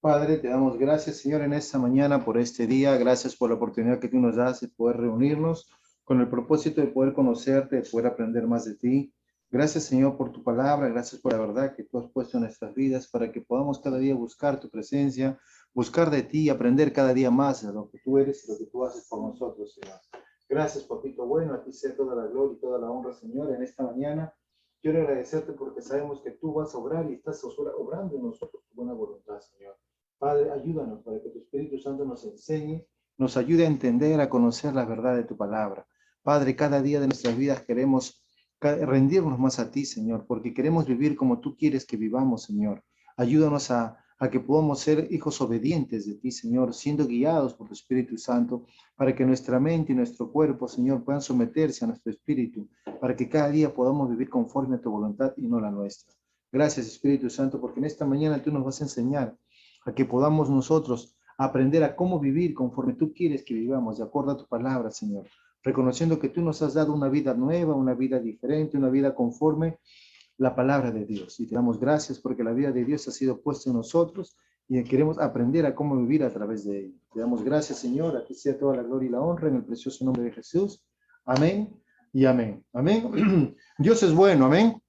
Padre, te damos gracias, Señor, en esta mañana por este día. Gracias por la oportunidad que tú nos das de poder reunirnos con el propósito de poder conocerte, de poder aprender más de ti. Gracias, Señor, por tu palabra. Gracias por la verdad que tú has puesto en nuestras vidas para que podamos cada día buscar tu presencia, buscar de ti y aprender cada día más de lo que tú eres y lo que tú haces por nosotros, Señor. Gracias, papito bueno. A ti sea toda la gloria y toda la honra, Señor, en esta mañana. Quiero agradecerte porque sabemos que tú vas a obrar y estás obrando en nosotros tu buena voluntad, Señor. Padre, ayúdanos para que tu Espíritu Santo nos enseñe, nos ayude a entender, a conocer la verdad de tu palabra. Padre, cada día de nuestras vidas queremos rendirnos más a ti, Señor, porque queremos vivir como tú quieres que vivamos, Señor. Ayúdanos a que podamos ser hijos obedientes de ti, Señor, siendo guiados por tu Espíritu Santo, para que nuestra mente y nuestro cuerpo, Señor, puedan someterse a nuestro Espíritu, para que cada día podamos vivir conforme a tu voluntad y no la nuestra. Gracias, Espíritu Santo, porque en esta mañana tú nos vas a enseñar a que podamos nosotros aprender a cómo vivir conforme tú quieres que vivamos, de acuerdo a tu palabra, Señor, reconociendo que tú nos has dado una vida nueva, una vida diferente, una vida conforme la palabra de Dios. Y te damos gracias porque la vida de Dios ha sido puesta en nosotros y queremos aprender a cómo vivir a través de ella. Te damos gracias, Señor, a ti sea toda la gloria y la honra en el precioso nombre de Jesús. Amén y amén. Amén. Dios es bueno, amén.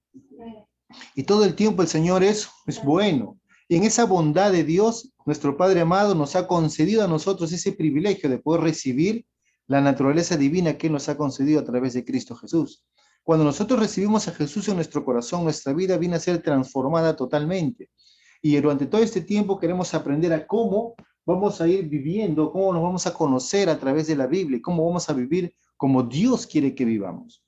Y todo el tiempo el Señor es bueno. Y en esa bondad de Dios, nuestro Padre amado nos ha concedido a nosotros ese privilegio de poder recibir la naturaleza divina que Él nos ha concedido a través de Cristo Jesús. Cuando nosotros recibimos a Jesús en nuestro corazón, nuestra vida viene a ser transformada totalmente. Y durante todo este tiempo queremos aprender a cómo vamos a ir viviendo, cómo nos vamos a conocer a través de la Biblia, cómo vamos a vivir como Dios quiere que vivamos.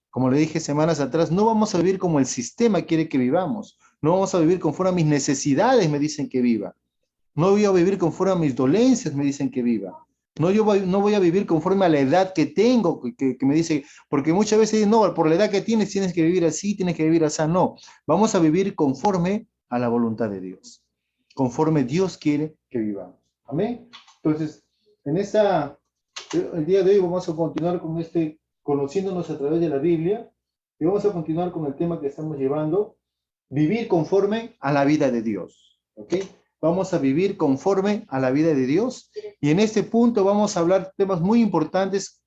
Como le dije semanas atrás, no vamos a vivir como el sistema quiere que vivamos. No vamos a vivir conforme a mis necesidades, me dicen que viva. No voy a vivir conforme a mis dolencias, me dicen que viva. No voy a vivir conforme a la edad que tengo, que me dice, porque muchas veces dicen, no, por la edad que tienes que vivir así, tienes que vivir así. No, vamos a vivir conforme a la voluntad de Dios, conforme Dios quiere que vivamos. Amén. Entonces, el día de hoy vamos a continuar con conociéndonos a través de la Biblia, y vamos a continuar con el tema que estamos llevando, vivir conforme a la vida de Dios. ¿Ok? Vamos a vivir conforme a la vida de Dios, y en este punto vamos a hablar temas muy importantes,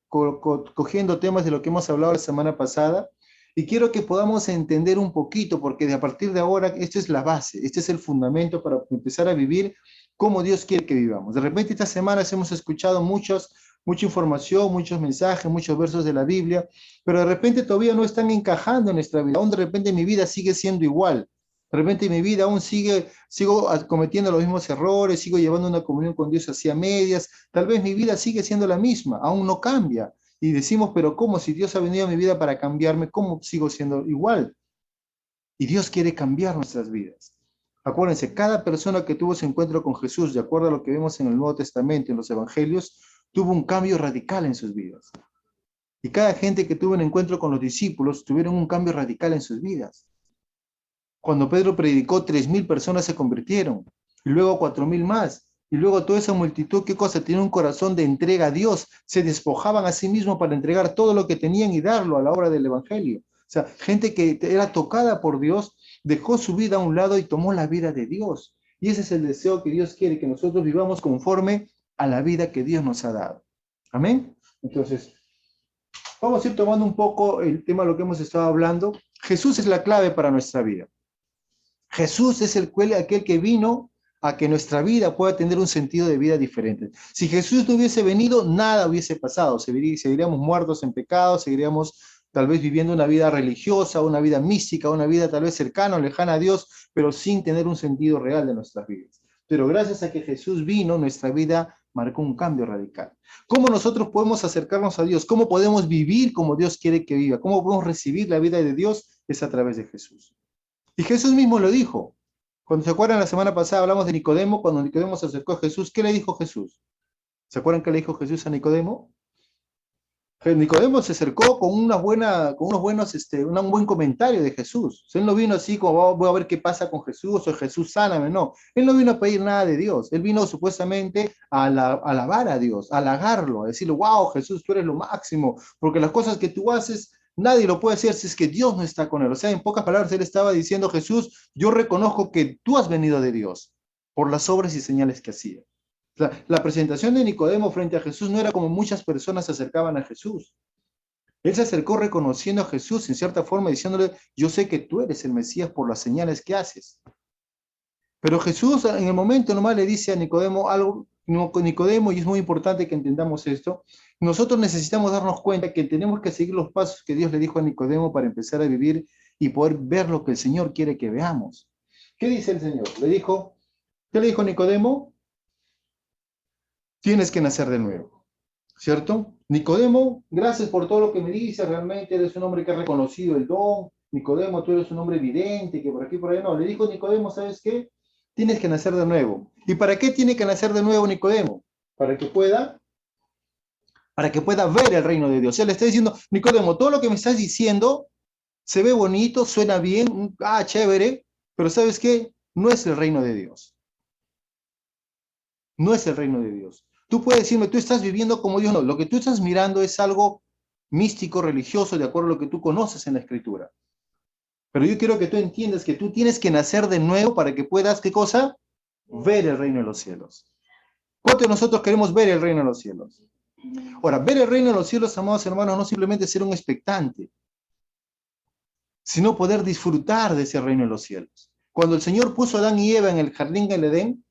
cogiendo temas de lo que hemos hablado la semana pasada, y quiero que podamos entender un poquito, porque a partir de ahora, esta es la base, este es el fundamento para empezar a vivir como Dios quiere que vivamos. De repente estas semanas hemos escuchado mucha información, muchos mensajes, muchos versos de la Biblia, pero de repente todavía no están encajando en nuestra vida. Aún de repente mi vida sigue siendo igual. De repente mi vida aún sigo cometiendo los mismos errores, sigo llevando una comunión con Dios hacia medias. Tal vez mi vida sigue siendo la misma, aún no cambia. Y decimos, pero ¿cómo? Si Dios ha venido a mi vida para cambiarme, ¿cómo sigo siendo igual? Y Dios quiere cambiar nuestras vidas. Acuérdense, cada persona que tuvo ese encuentro con Jesús, de acuerdo a lo que vemos en el Nuevo Testamento, en los Evangelios, tuvo un cambio radical en sus vidas. Y cada gente que tuvo un encuentro con los discípulos tuvieron un cambio radical en sus vidas. Cuando Pedro predicó, 3.000 personas se convirtieron, y luego 4.000 más. Y luego toda esa multitud, ¿qué cosa? Tiene un corazón de entrega a Dios. Se despojaban a sí mismos para entregar todo lo que tenían y darlo a la obra del Evangelio. O sea, gente que era tocada por Dios, dejó su vida a un lado y tomó la vida de Dios. Y ese es el deseo que Dios quiere, que nosotros vivamos conforme a la vida que Dios nos ha dado. Amén. Entonces, vamos a ir tomando un poco el tema de lo que hemos estado hablando. Jesús es la clave para nuestra vida. Jesús es aquel que vino a que nuestra vida pueda tener un sentido de vida diferente. Si Jesús no hubiese venido, nada hubiese pasado. Seguiríamos muertos en pecado, seguiríamos tal vez viviendo una vida religiosa, una vida mística, una vida tal vez cercana o lejana a Dios, pero sin tener un sentido real de nuestras vidas. Pero gracias a que Jesús vino, nuestra vida marcó un cambio radical. ¿Cómo nosotros podemos acercarnos a Dios? ¿Cómo podemos vivir como Dios quiere que viva? ¿Cómo podemos recibir la vida de Dios? Es a través de Jesús. Y Jesús mismo lo dijo. Cuando se acuerdan, la semana pasada hablamos de Nicodemo, cuando Nicodemo se acercó a Jesús, ¿qué le dijo Jesús? ¿Se acuerdan qué le dijo Jesús a Nicodemo? Nicodemo se acercó con un buen comentario de Jesús. Él no vino así como voy a ver qué pasa con Jesús o Jesús sáname, no. Él no vino a pedir nada de Dios. Él vino supuestamente a alabar a Dios, a halagarlo, a decirle, wow, Jesús, tú eres lo máximo, porque las cosas que tú haces nadie lo puede hacer si es que Dios no está con él. O sea, en pocas palabras, él estaba diciendo, Jesús, yo reconozco que tú has venido de Dios por las obras y señales que hacía. La presentación de Nicodemo frente a Jesús no era como muchas personas se acercaban a Jesús. Él se acercó reconociendo a Jesús en cierta forma, diciéndole, yo sé que tú eres el Mesías por las señales que haces. Pero Jesús en el momento nomás le dice a Nicodemo algo, Nicodemo, y es muy importante que entendamos esto, nosotros necesitamos darnos cuenta que tenemos que seguir los pasos que Dios le dijo a Nicodemo para empezar a vivir y poder ver lo que el Señor quiere que veamos. ¿Qué dice el Señor? ¿Qué le dijo Nicodemo? Tienes que nacer de nuevo, ¿cierto? Nicodemo, gracias por todo lo que me dices, realmente eres un hombre que ha reconocido el don. Nicodemo, tú eres un hombre evidente, que por aquí por allá no. Le dijo Nicodemo, ¿sabes qué? Tienes que nacer de nuevo. ¿Y para qué tiene que nacer de nuevo Nicodemo? Para que pueda, para que pueda ver el reino de Dios. O sea, le está diciendo, Nicodemo, todo lo que me estás diciendo se ve bonito, suena bien, chévere, pero ¿sabes qué? No es el reino de Dios. No es el reino de Dios. Tú puedes decirme, tú estás viviendo como Dios, no. Lo que tú estás mirando es algo místico, religioso, de acuerdo a lo que tú conoces en la Escritura. Pero yo quiero que tú entiendas que tú tienes que nacer de nuevo para que puedas, ¿qué cosa? Ver el reino de los cielos. ¿Cuántos de nosotros queremos ver el reino de los cielos? Ahora, ver el reino de los cielos, amados hermanos, no simplemente ser un expectante, sino poder disfrutar de ese reino de los cielos. Cuando el Señor puso a Adán y Eva en el jardín del Edén,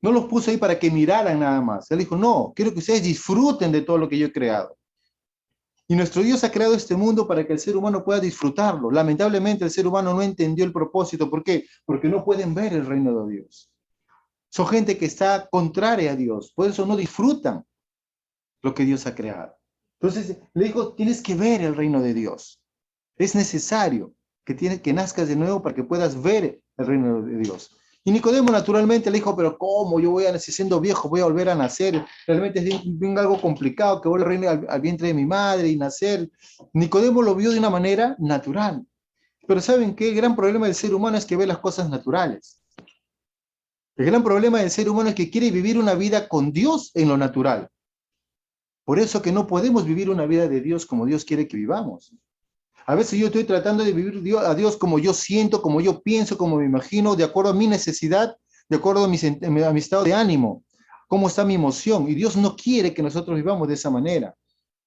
no los puso ahí para que miraran nada más. Él dijo, no, quiero que ustedes disfruten de todo lo que yo he creado. Y nuestro Dios ha creado este mundo para que el ser humano pueda disfrutarlo. Lamentablemente el ser humano no entendió el propósito. ¿Por qué? Porque no pueden ver el reino de Dios. Son gente que está contraria a Dios. Por eso no disfrutan lo que Dios ha creado. Entonces le dijo, tienes que ver el reino de Dios. Es necesario que nazcas de nuevo para que puedas ver el reino de Dios. Y Nicodemo naturalmente le dijo, pero ¿cómo? Yo voy a nacer siendo viejo, voy a volver a nacer. Realmente es bien algo complicado que vuelva al reino al vientre de mi madre y nacer. Nicodemo lo vio de una manera natural. Pero ¿saben qué? El gran problema del ser humano es que ve las cosas naturales. El gran problema del ser humano es que quiere vivir una vida con Dios en lo natural. Por eso que no podemos vivir una vida de Dios como Dios quiere que vivamos. A veces yo estoy tratando de vivir a Dios como yo siento, como yo pienso, como me imagino, de acuerdo a mi necesidad, de acuerdo a mi estado de ánimo, cómo está mi emoción. Y Dios no quiere que nosotros vivamos de esa manera.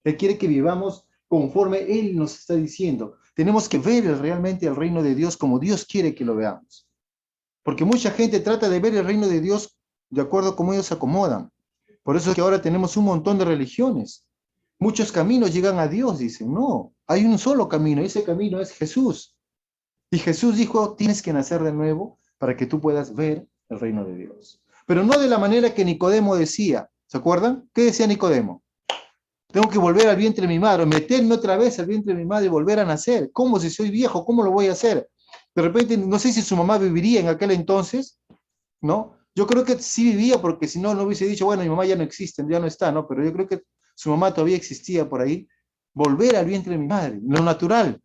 Él quiere que vivamos conforme Él nos está diciendo. Tenemos que ver realmente el reino de Dios como Dios quiere que lo veamos. Porque mucha gente trata de ver el reino de Dios de acuerdo a cómo ellos se acomodan. Por eso es que ahora tenemos un montón de religiones. Muchos caminos llegan a Dios, dicen. No, hay un solo camino, ese camino es Jesús. Y Jesús dijo, tienes que nacer de nuevo para que tú puedas ver el reino de Dios. Pero no de la manera que Nicodemo decía. ¿Se acuerdan? ¿Qué decía Nicodemo? Tengo que volver al vientre de mi madre, meterme otra vez al vientre de mi madre y volver a nacer. ¿Cómo si soy viejo? ¿Cómo lo voy a hacer? De repente, no sé si su mamá viviría en aquel entonces, ¿no? Yo creo que sí vivía, porque si no, no hubiese dicho, bueno, mi mamá ya no existe, ya no está, ¿no? Pero yo creo que su mamá todavía existía por ahí. Volver al vientre de mi madre, lo natural.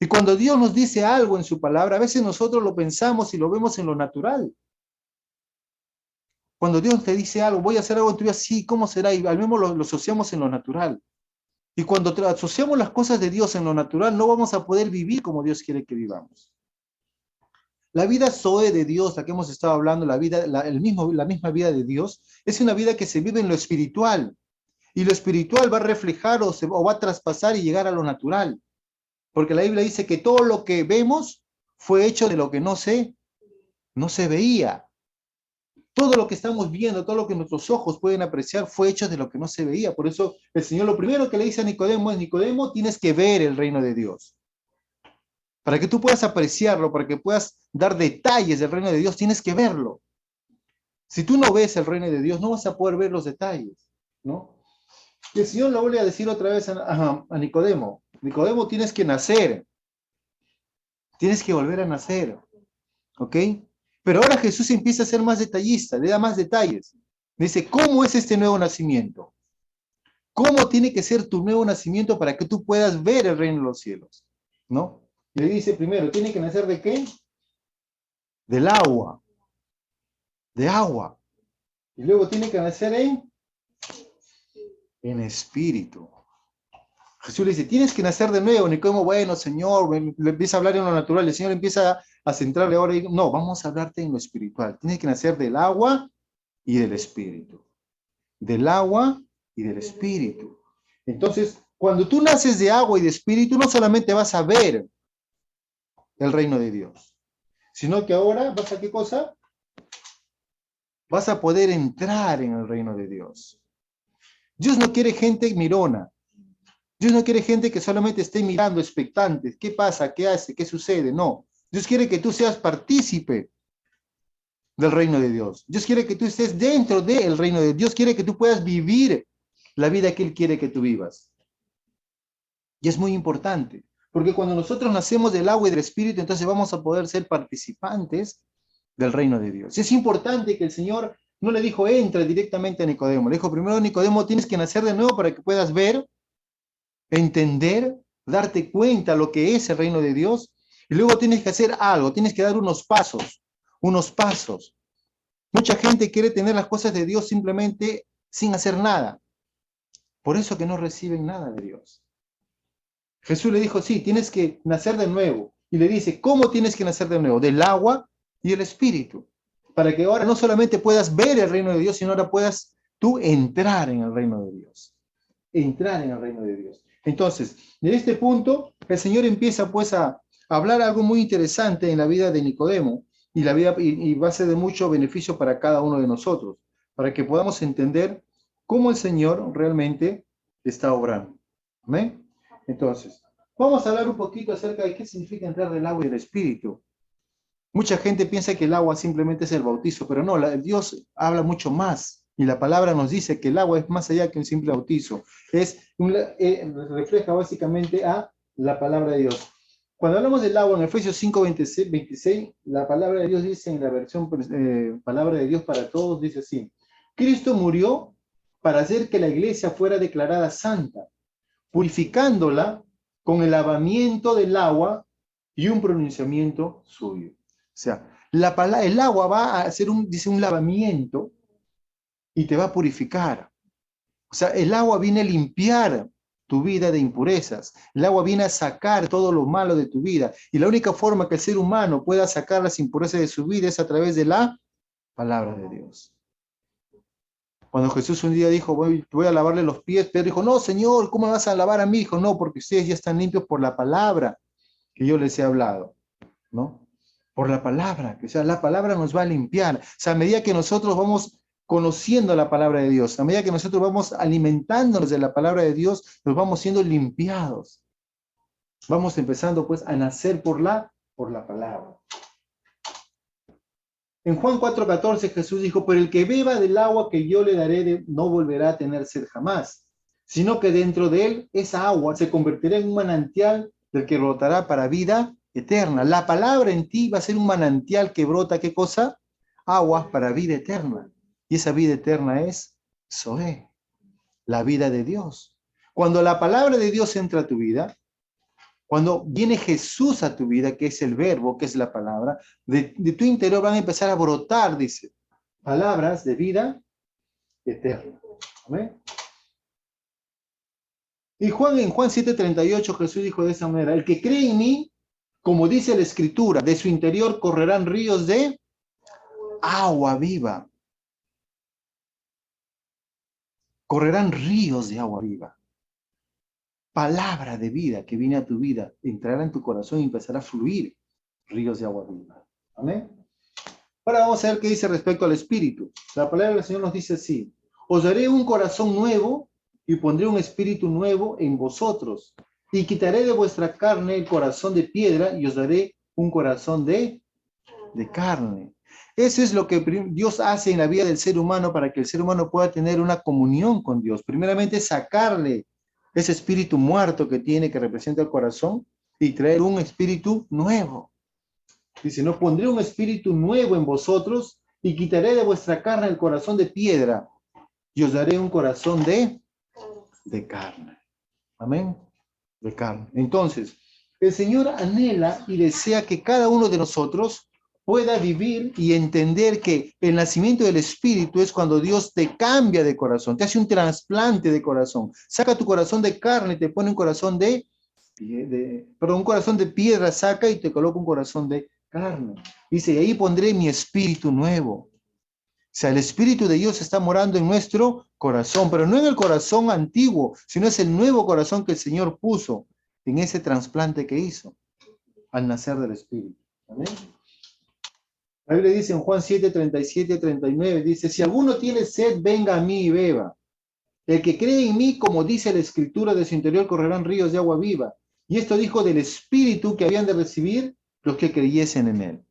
Y cuando Dios nos dice algo en su palabra, a veces nosotros lo pensamos y lo vemos en lo natural. Cuando Dios te dice algo, voy a hacer algo en tu vida, sí, ¿cómo será? Y al mismo lo asociamos en lo natural. Y cuando asociamos las cosas de Dios en lo natural, no vamos a poder vivir como Dios quiere que vivamos. La vida Zoe de Dios, la que hemos estado hablando, la misma vida de Dios, es una vida que se vive en lo espiritual. Y lo espiritual va a reflejar o va a traspasar y llegar a lo natural. Porque la Biblia dice que todo lo que vemos fue hecho de lo que no se veía. Todo lo que estamos viendo, todo lo que nuestros ojos pueden apreciar fue hecho de lo que no se veía. Por eso el Señor lo primero que le dice a Nicodemo es, Nicodemo, tienes que ver el reino de Dios. Para que tú puedas apreciarlo, para que puedas dar detalles del reino de Dios, tienes que verlo. Si tú no ves el reino de Dios, no vas a poder ver los detalles, ¿no? Y el Señor lo vuelve a decir otra vez a Nicodemo. Nicodemo, tienes que volver a nacer, ¿ok? Pero ahora Jesús empieza a ser más detallista, le da más detalles. Dice, ¿cómo es este nuevo nacimiento? ¿Cómo tiene que ser tu nuevo nacimiento para que tú puedas ver el reino de los cielos? ¿No? Y le dice primero, ¿tiene que nacer de qué? Del agua, de agua. Y luego tiene que nacer en espíritu. Jesús le dice, tienes que nacer de nuevo. Nicodemo, bueno, Señor, le empieza a hablar en lo natural. El Señor empieza a centrarle ahora. No, vamos a hablarte en lo espiritual. Tienes que nacer del agua y del espíritu. Del agua y del espíritu. Entonces, cuando tú naces de agua y de espíritu, no solamente vas a ver el reino de Dios, sino que ahora vas a ¿qué cosa? Vas a poder entrar en el reino de Dios. Dios no quiere gente mirona. Dios no quiere gente que solamente esté mirando, expectantes. ¿Qué pasa? ¿Qué hace? ¿Qué sucede? No. Dios quiere que tú seas partícipe del reino de Dios. Dios quiere que tú estés dentro del reino de Dios. Dios quiere que tú puedas vivir la vida que Él quiere que tú vivas. Y es muy importante, porque cuando nosotros nacemos del agua y del espíritu, entonces vamos a poder ser participantes del reino de Dios. Y es importante que el Señor no le dijo, entra directamente a Nicodemo. Le dijo, primero, Nicodemo, tienes que nacer de nuevo para que puedas ver, entender, darte cuenta lo que es el reino de Dios. Y luego tienes que hacer algo, tienes que dar unos pasos, unos pasos. Mucha gente quiere tener las cosas de Dios simplemente sin hacer nada. Por eso que no reciben nada de Dios. Jesús le dijo, sí, tienes que nacer de nuevo. Y le dice, ¿cómo tienes que nacer de nuevo? Del agua y el espíritu. Para que ahora no solamente puedas ver el reino de Dios, sino ahora puedas tú entrar en el reino de Dios. Entrar en el reino de Dios. Entonces, de este punto, el Señor empieza pues a hablar algo muy interesante en la vida de Nicodemo y va a ser de mucho beneficio para cada uno de nosotros, para que podamos entender cómo el Señor realmente está obrando. ¿Amén? Entonces, vamos a hablar un poquito acerca de qué significa entrar del agua y del espíritu. Mucha gente piensa que el agua simplemente es el bautizo, pero no, Dios habla mucho más. Y la palabra nos dice que el agua es más allá que un simple bautizo. Refleja básicamente a la palabra de Dios. Cuando hablamos del agua en Efesios 5, 26, la palabra de Dios dice en la versión palabra de Dios para todos, dice así. Cristo murió para hacer que la iglesia fuera declarada santa, purificándola con el lavamiento del agua y un pronunciamiento suyo. O sea, el agua va a hacer un lavamiento y te va a purificar. O sea, el agua viene a limpiar tu vida de impurezas. El agua viene a sacar todo lo malo de tu vida. Y la única forma que el ser humano pueda sacar las impurezas de su vida es a través de la palabra de Dios. Cuando Jesús un día dijo, voy a lavarle los pies, Pedro dijo, no, Señor, ¿cómo me vas a lavar a mí? Dijo, no, porque ustedes ya están limpios por la palabra que yo les he hablado, ¿no? Por la palabra, que o sea, la palabra nos va a limpiar. O sea, a medida que nosotros vamos conociendo la palabra de Dios, a medida que nosotros vamos alimentándonos de la palabra de Dios, nos vamos siendo limpiados. Vamos empezando pues a nacer por la palabra. En Juan 4:14 Jesús dijo, pero el que beba del agua que yo le daré no volverá a tener sed jamás, sino que dentro de él esa agua se convertirá en un manantial del que brotará para vida eterna. La palabra en ti va a ser un manantial que brota, ¿qué cosa? Agua para vida eterna. Y esa vida eterna es Zoé, la vida de Dios. Cuando la palabra de Dios entra a tu vida, cuando viene Jesús a tu vida, que es el verbo, que es la palabra, de tu interior van a empezar a brotar, dice, palabras de vida eterna. ¿Amén? Y en Juan 7:38 Jesús dijo de esa manera, el que cree en mí, como dice la Escritura, de su interior correrán ríos de agua viva. Correrán ríos de agua viva. Palabra de vida que viene a tu vida, entrará en tu corazón y empezará a fluir ríos de agua viva. Amén. Ahora vamos a ver qué dice respecto al espíritu. La palabra del Señor nos dice así, os daré un corazón nuevo y pondré un espíritu nuevo en vosotros y quitaré de vuestra carne el corazón de piedra y os daré un corazón de carne. Eso es lo que Dios hace en la vida del ser humano para que el ser humano pueda tener una comunión con Dios. Primeramente sacarle ese espíritu muerto que tiene, que representa el corazón, y traer un espíritu nuevo. Dice, no pondré un espíritu nuevo en vosotros y quitaré de vuestra carne el corazón de piedra y os daré un corazón de carne. Amén. De carne. Entonces, el Señor anhela y desea que cada uno de nosotros pueda vivir y entender que el nacimiento del Espíritu es cuando Dios te cambia de corazón, te hace un trasplante de corazón, saca tu corazón de carne y te pone un corazón un corazón de piedra, saca y te coloca un corazón de carne. Dice, y ahí pondré mi espíritu nuevo. O sea, el Espíritu de Dios está morando en nuestro corazón, pero no en el corazón antiguo, sino es el nuevo corazón que el Señor puso en ese trasplante que hizo al nacer del Espíritu. Amén. La Biblia dice en Juan 7, 37, 39, dice, si alguno tiene sed, venga a mí y beba. El que cree en mí, como dice la Escritura, de su interior correrán ríos de agua viva. Y esto dijo del Espíritu que habían de recibir los que creyesen en él.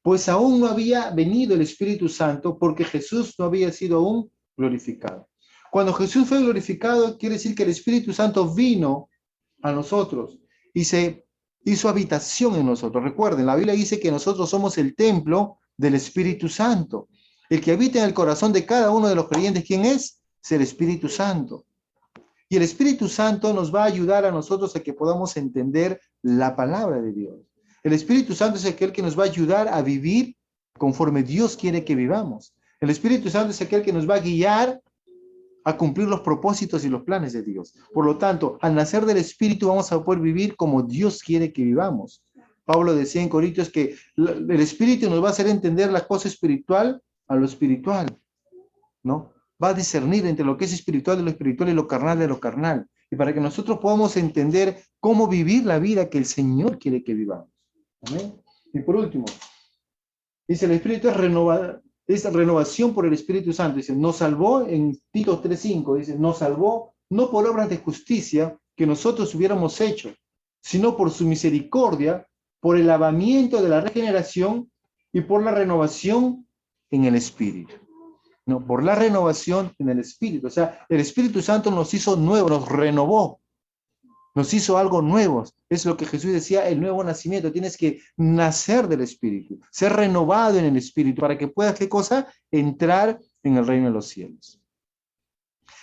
Pues aún no había venido el Espíritu Santo porque Jesús no había sido aún glorificado. Cuando Jesús fue glorificado, quiere decir que el Espíritu Santo vino a nosotros y se hizo habitación en nosotros. Recuerden, la Biblia dice que nosotros somos el templo del Espíritu Santo. El que habita en el corazón de cada uno de los creyentes, ¿quién es? Es el Espíritu Santo. Y el Espíritu Santo nos va a ayudar a nosotros a que podamos entender la palabra de Dios. El Espíritu Santo es aquel que nos va a ayudar a vivir conforme Dios quiere que vivamos. El Espíritu Santo es aquel que nos va a guiar a cumplir los propósitos y los planes de Dios. Por lo tanto, al nacer del Espíritu vamos a poder vivir como Dios quiere que vivamos. Pablo decía en Corintios que el Espíritu nos va a hacer entender la cosa espiritual a lo espiritual, ¿no? Va a discernir entre lo que es espiritual de lo espiritual y lo carnal de lo carnal. Y para que nosotros podamos entender cómo vivir la vida que el Señor quiere que vivamos. ¿Amén? Y por último, dice, el Espíritu es renovación por el Espíritu Santo. Dice, nos salvó en Tito 3:5, dice, nos salvó no por obras de justicia que nosotros hubiéramos hecho, sino por su misericordia, por el lavamiento de la regeneración y por la renovación en el Espíritu. No, por la renovación en el Espíritu. O sea, el Espíritu Santo nos hizo nuevos, nos renovó, nos hizo algo nuevo. Es lo que Jesús decía, el nuevo nacimiento. Tienes que nacer del Espíritu, ser renovado en el Espíritu para que puedas, ¿qué cosa? Entrar en el reino de los cielos.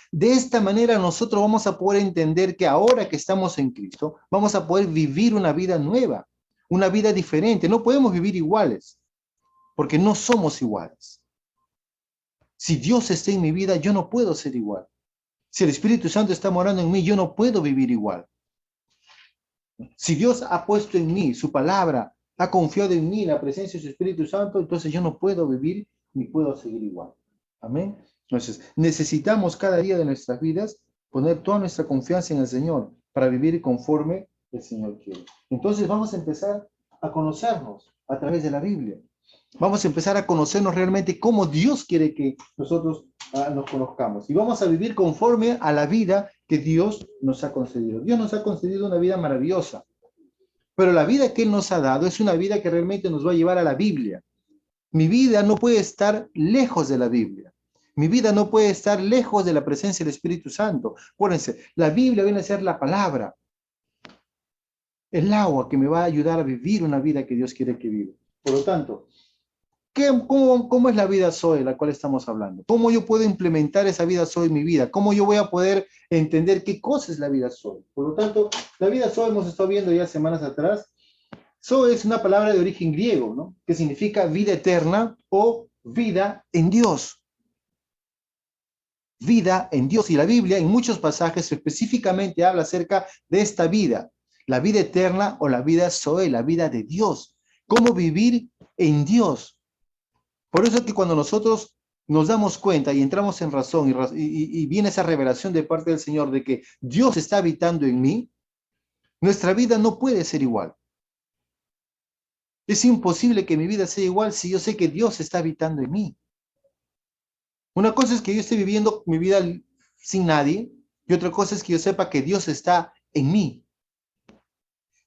De esta manera nosotros vamos a poder entender que ahora que estamos en Cristo, vamos a poder vivir una vida nueva, una vida diferente. No podemos vivir iguales, porque no somos iguales. Si Dios está en mi vida, yo no puedo ser igual. Si el Espíritu Santo está morando en mí, yo no puedo vivir igual. Si Dios ha puesto en mí su palabra, ha confiado en mí la presencia de su Espíritu Santo, entonces yo no puedo vivir ni puedo seguir igual. Amén. Entonces, necesitamos cada día de nuestras vidas poner toda nuestra confianza en el Señor para vivir conforme el Señor quiere. Entonces vamos a empezar a conocernos a través de la Biblia. Vamos a empezar a conocernos realmente cómo Dios quiere que nosotros nos conozcamos. Y vamos a vivir conforme a la vida que Dios nos ha concedido. Dios nos ha concedido una vida maravillosa. Pero la vida que Él nos ha dado es una vida que realmente nos va a llevar a la Biblia. Mi vida no puede estar lejos de la Biblia. Mi vida no puede estar lejos de la presencia del Espíritu Santo. Acuérdense, la Biblia viene a ser la palabra, el agua que me va a ayudar a vivir una vida que Dios quiere que viva. Por lo tanto, ¿cómo es la vida Zoe de la cual estamos hablando? ¿Cómo yo puedo implementar esa vida Zoe en mi vida? ¿Cómo yo voy a poder entender qué cosa es la vida Zoe? Por lo tanto, la vida Zoe hemos estado viendo ya semanas atrás. Zoe es una palabra de origen griego, ¿no? Que significa vida eterna o vida en Dios. Vida en Dios. Y la Biblia en muchos pasajes específicamente habla acerca de esta vida, la vida eterna o la vida Zoe, la vida de Dios. ¿Cómo vivir en Dios? Por eso es que cuando nosotros nos damos cuenta y entramos en razón y viene esa revelación de parte del Señor de que Dios está habitando en mí, nuestra vida no puede ser igual. Es imposible que mi vida sea igual si yo sé que Dios está habitando en mí. Una cosa es que yo esté viviendo mi vida sin nadie y otra cosa es que yo sepa que Dios está en mí.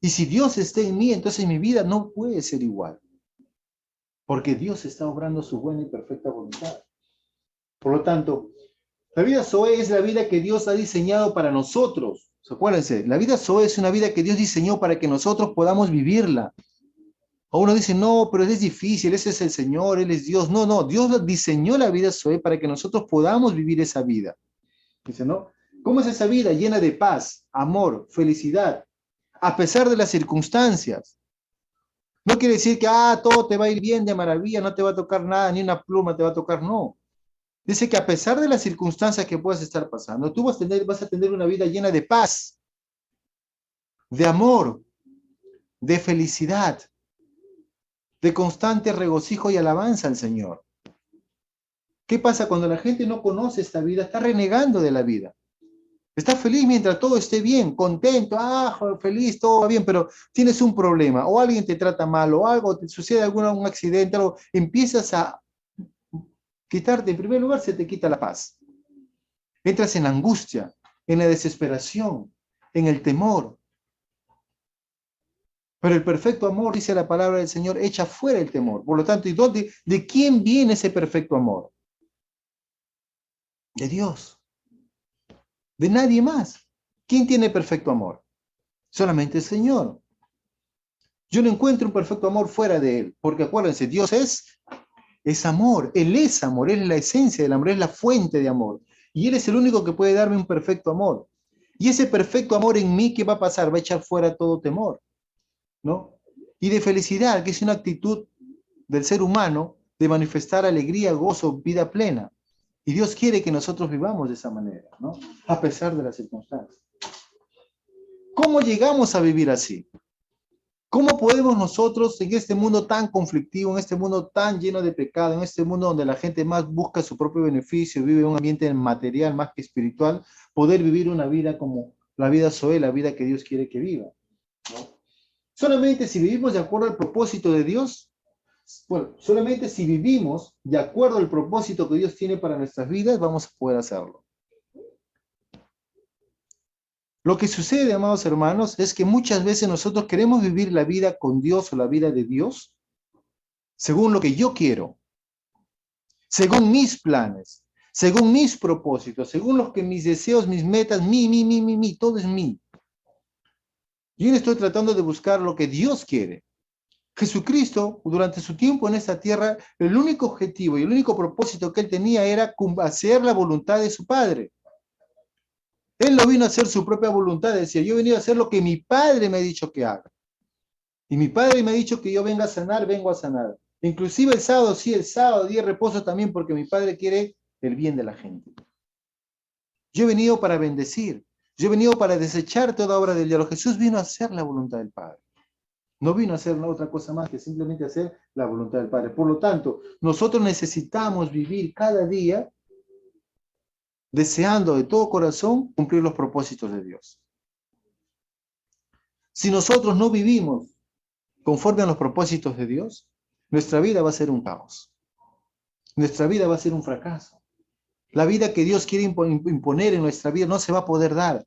Y si Dios está en mí, entonces mi vida no puede ser igual. Porque Dios está obrando su buena y perfecta voluntad. Por lo tanto, la vida Zoe es la vida que Dios ha diseñado para nosotros. Acuérdense, la vida Zoe es una vida que Dios diseñó para que nosotros podamos vivirla. O uno dice, no, pero es difícil, ese es el Señor, Él es Dios. No, no, Dios diseñó la vida Zoe para que nosotros podamos vivir esa vida. Dice, ¿no? ¿Cómo es esa vida? Llena de paz, amor, felicidad, a pesar de las circunstancias. No quiere decir que todo te va a ir bien de maravilla, no te va a tocar nada, ni una pluma te va a tocar, no. Dice que a pesar de las circunstancias que puedas estar pasando, tú vas a tener una vida llena de paz, de amor, de felicidad, de constante regocijo y alabanza al Señor. ¿Qué pasa cuando la gente no conoce esta vida? Está renegando de la vida. Está feliz mientras todo esté bien, contento, feliz, todo va bien, pero tienes un problema, o alguien te trata mal, o algo, te sucede un accidente, algo, empiezas a quitarte, en primer lugar, se te quita la paz. Entras en la angustia, en la desesperación, en el temor. Pero el perfecto amor, dice la palabra del Señor, echa fuera el temor. Por lo tanto, ¿de quién viene ese perfecto amor? De Dios, de nadie más. ¿Quién tiene perfecto amor? Solamente el Señor. Yo no encuentro un perfecto amor fuera de Él, porque acuérdense, Dios es amor, Él es amor, Él es la esencia del amor, es la fuente de amor. Y Él es el único que puede darme un perfecto amor. Y ese perfecto amor en mí, ¿qué va a pasar? Va a echar fuera todo temor, ¿no? Y de felicidad, que es una actitud del ser humano de manifestar alegría, gozo, vida plena. Y Dios quiere que nosotros vivamos de esa manera, ¿no? A pesar de las circunstancias. ¿Cómo llegamos a vivir así? ¿Cómo podemos nosotros en este mundo tan conflictivo, en este mundo tan lleno de pecado, en este mundo donde la gente más busca su propio beneficio, vive en un ambiente material más que espiritual, poder vivir una vida como la vida Zoe, la vida que Dios quiere que viva? ¿No? Solamente si vivimos de acuerdo al propósito de Dios, bueno, solamente si vivimos de acuerdo al propósito que Dios tiene para nuestras vidas, vamos a poder hacerlo. Lo que sucede, amados hermanos, es que muchas veces nosotros queremos vivir la vida con Dios o la vida de Dios según lo que yo quiero, según mis planes, según mis propósitos, según los que mis deseos, mis metas, todo es mí. Yo no estoy tratando de buscar lo que Dios quiere. Jesucristo, durante su tiempo en esta tierra, el único objetivo y el único propósito que él tenía era hacer la voluntad de su Padre. Él no vino a hacer su propia voluntad, decía, yo he venido a hacer lo que mi Padre me ha dicho que haga. Y mi Padre me ha dicho que yo venga a sanar, vengo a sanar. Inclusive el sábado, sí, el sábado, día de reposo también, porque mi Padre quiere el bien de la gente. Yo he venido para bendecir. Yo he venido para desechar toda obra del diablo. Jesús vino a hacer la voluntad del Padre. No vino a hacer otra cosa más que simplemente hacer la voluntad del Padre. Por lo tanto, nosotros necesitamos vivir cada día deseando de todo corazón cumplir los propósitos de Dios. Si nosotros no vivimos conforme a los propósitos de Dios, nuestra vida va a ser un caos. Nuestra vida va a ser un fracaso. La vida que Dios quiere imponer en nuestra vida no se va a poder dar.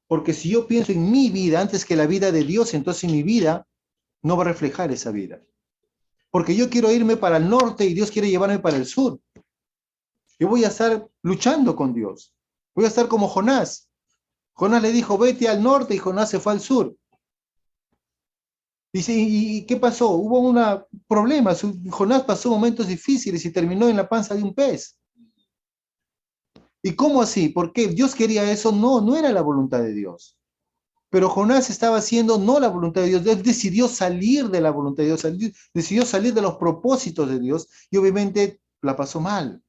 Porque si yo pienso en mi vida antes que la vida de Dios, entonces mi vida no va a reflejar esa vida. Porque yo quiero irme para el norte y Dios quiere llevarme para el sur. Yo voy a estar luchando con Dios. Voy a estar como Jonás. Jonás le dijo, vete al norte, y Jonás se fue al sur. ¿Y qué pasó? Hubo un problema. Jonás pasó momentos difíciles y terminó en la panza de un pez. ¿Y cómo así? ¿Por qué? ¿Dios quería eso? No, no era la voluntad de Dios. Pero Jonás estaba haciendo no la voluntad de Dios. Él decidió salir de la voluntad de Dios, decidió salir de los propósitos de Dios y obviamente la pasó mal.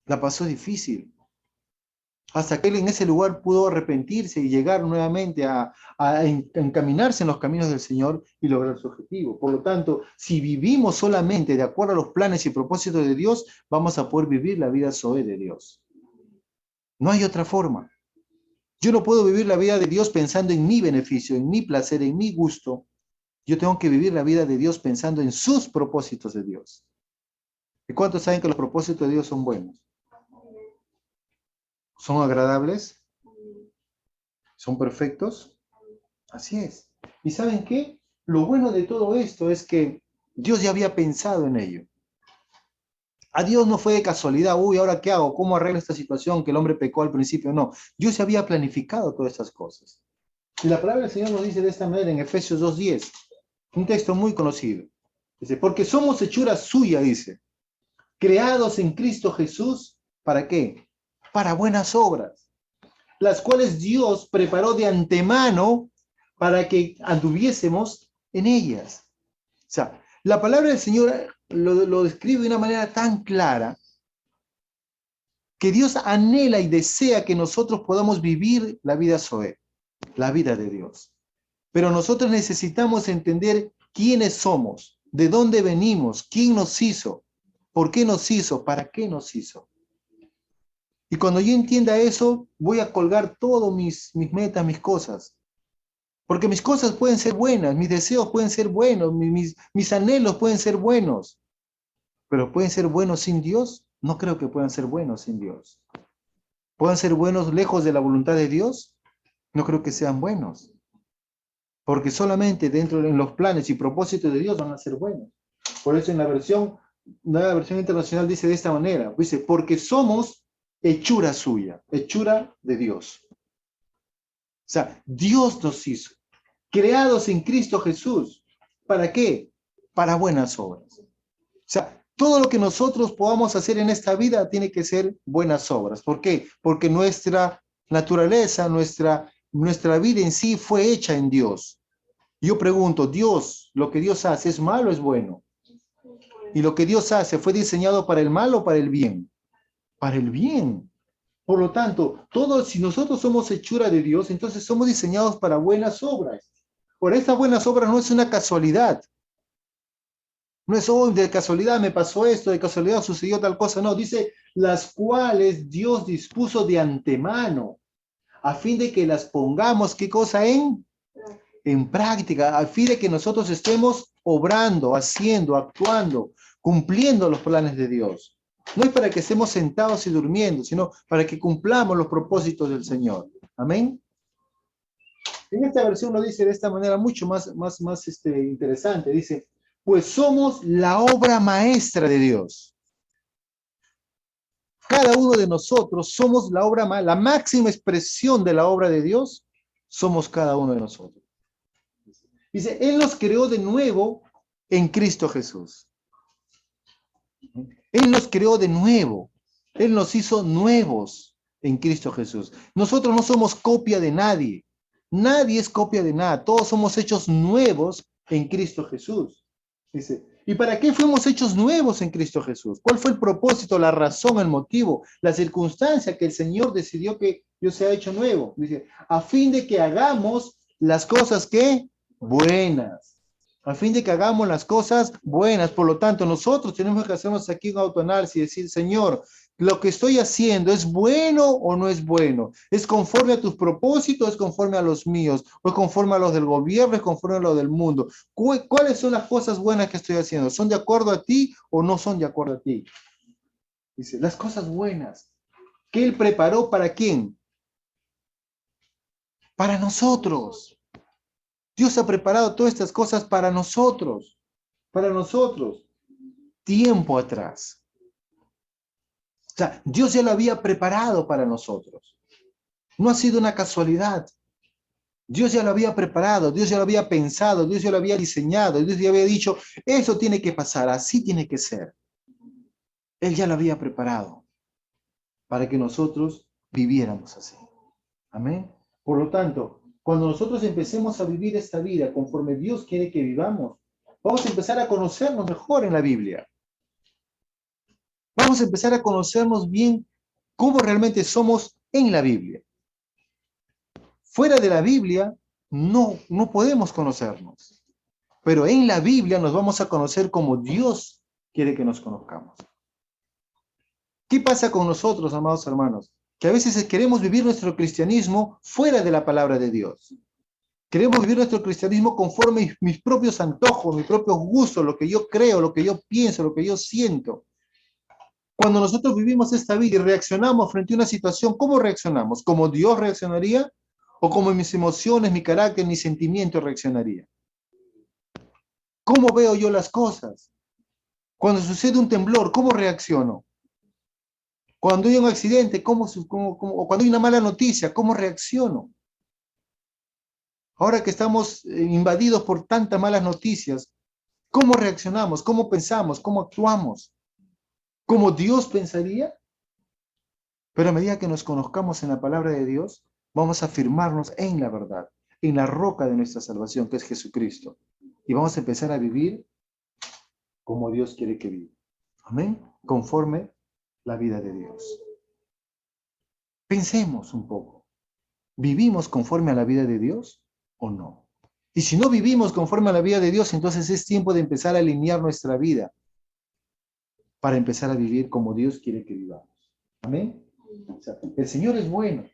La pasó difícil. Hasta que él en ese lugar pudo arrepentirse y llegar nuevamente a encaminarse en los caminos del Señor y lograr su objetivo. Por lo tanto, si vivimos solamente de acuerdo a los planes y propósitos de Dios, vamos a poder vivir la vida Zoe de Dios. No hay otra forma. Yo no puedo vivir la vida de Dios pensando en mi beneficio, en mi placer, en mi gusto. Yo tengo que vivir la vida de Dios pensando en sus propósitos de Dios. ¿Y cuántos saben que los propósitos de Dios son buenos? ¿Son agradables? ¿Son perfectos? Así es. ¿Y saben qué? Lo bueno de todo esto es que Dios ya había pensado en ello. A Dios no fue de casualidad, uy, ¿ahora qué hago? ¿Cómo arreglo esta situación que el hombre pecó al principio? No, Dios ya había planificado todas estas cosas. Y la palabra del Señor nos dice de esta manera en Efesios 2:10, un texto muy conocido. Dice, porque somos hechura suya, dice, creados en Cristo Jesús, ¿para qué? Para buenas obras, las cuales Dios preparó de antemano para que anduviésemos en ellas. O sea, la palabra del Señor lo describe de una manera tan clara que Dios anhela y desea que nosotros podamos vivir la vida Zoe, la vida de Dios. Pero nosotros necesitamos entender quiénes somos, de dónde venimos, quién nos hizo, por qué nos hizo, para qué nos hizo. Y cuando yo entienda eso, voy a colgar todos mis metas, mis cosas. Porque mis cosas pueden ser buenas, mis deseos pueden ser buenos, mis anhelos pueden ser buenos. Pero ¿pueden ser buenos sin Dios? No creo que puedan ser buenos sin Dios. ¿Pueden ser buenos lejos de la voluntad de Dios? No creo que sean buenos. Porque solamente dentro de los planes y propósitos de Dios van a ser buenos. Por eso en la nueva versión internacional dice de esta manera, dice, porque somos hechura suya, hechura de Dios. O sea, Dios nos hizo, creados en Cristo Jesús. ¿Para qué? Para buenas obras. O sea, todo lo que nosotros podamos hacer en esta vida tiene que ser buenas obras. ¿Por qué? Porque nuestra naturaleza, nuestra vida en sí fue hecha en Dios. Yo pregunto, Dios, ¿lo que Dios hace es malo o es bueno? Y lo que Dios hace, ¿fue diseñado para el mal o para el bien? Para el bien. Por lo tanto, todos, si nosotros somos hechura de Dios, entonces somos diseñados para buenas obras. Por estas buenas obras no es una casualidad. No es, oh, de casualidad me pasó esto, de casualidad sucedió tal cosa. No, dice, las cuales Dios dispuso de antemano, a fin de que las pongamos, ¿qué cosa? En práctica, a fin de que nosotros estemos obrando, haciendo, actuando, cumpliendo los planes de Dios. No es para que estemos sentados y durmiendo, sino para que cumplamos los propósitos del Señor. Amén. En esta versión lo dice de esta manera mucho más interesante. Dice, pues somos la obra maestra de Dios. Cada uno de nosotros somos la máxima expresión de la obra de Dios, somos cada uno de nosotros. Dice, Él nos creó de nuevo en Cristo Jesús. Él nos creó de nuevo. Él nos hizo nuevos en Cristo Jesús. Nosotros no somos copia de nadie. Nadie es copia de nada. Todos somos hechos nuevos en Cristo Jesús. Dice, ¿y para qué fuimos hechos nuevos en Cristo Jesús? ¿Cuál fue el propósito, la razón, el motivo, la circunstancia que el Señor decidió que yo sea hecho nuevo? Dice, a fin de que hagamos las cosas que buenas. A fin de que hagamos las cosas buenas. Por lo tanto, nosotros tenemos que hacernos aquí un autoanálisis y decir, Señor, ¿lo que estoy haciendo es bueno o no es bueno? ¿Es conforme a tus propósitos? ¿Es conforme a los míos? ¿O es conforme a los del gobierno? ¿Es conforme a los del mundo? ¿Cuáles son las cosas buenas que estoy haciendo? ¿Son de acuerdo a ti o no son de acuerdo a ti? Dice, las cosas buenas que Él preparó ¿para quién? Para nosotros. Dios ha preparado todas estas cosas para nosotros, tiempo atrás. O sea, Dios ya lo había preparado para nosotros. No ha sido una casualidad. Dios ya lo había preparado, Dios ya lo había pensado, Dios ya lo había diseñado, Dios ya había dicho, eso tiene que pasar, así tiene que ser. Él ya lo había preparado para que nosotros viviéramos así. Amén. Por lo tanto, cuando nosotros empecemos a vivir esta vida conforme Dios quiere que vivamos, vamos a empezar a conocernos mejor en la Biblia. Vamos a empezar a conocernos bien cómo realmente somos en la Biblia. Fuera de la Biblia, no podemos conocernos. Pero en la Biblia nos vamos a conocer como Dios quiere que nos conozcamos. ¿Qué pasa con nosotros, amados hermanos? Que a veces queremos vivir nuestro cristianismo fuera de la palabra de Dios. Queremos vivir nuestro cristianismo conforme mis propios antojos, mis propios gustos, lo que yo creo, lo que yo pienso, lo que yo siento. Cuando nosotros vivimos esta vida y reaccionamos frente a una situación, ¿cómo reaccionamos? ¿Como Dios reaccionaría? ¿O como mis emociones, mi carácter, mi sentimiento reaccionaría? ¿Cómo veo yo las cosas? Cuando sucede un temblor, ¿cómo reacciono? Cuando hay un accidente, o cuando hay una mala noticia, ¿cómo reacciono? Ahora que estamos invadidos por tantas malas noticias, ¿cómo reaccionamos? ¿Cómo pensamos? ¿Cómo actuamos? ¿Cómo Dios pensaría? Pero a medida que nos conozcamos en la palabra de Dios, vamos a afirmarnos en la verdad, en la roca de nuestra salvación, que es Jesucristo. y vamos a empezar a vivir como Dios quiere que viva. Amén. Conforme la vida de Dios. Pensemos un poco. ¿Vivimos conforme a la vida de Dios o no? Y si no vivimos conforme a la vida de Dios, entonces es tiempo de empezar a alinear nuestra vida para empezar a vivir como Dios quiere que vivamos. Amén. O sea, el Señor es bueno.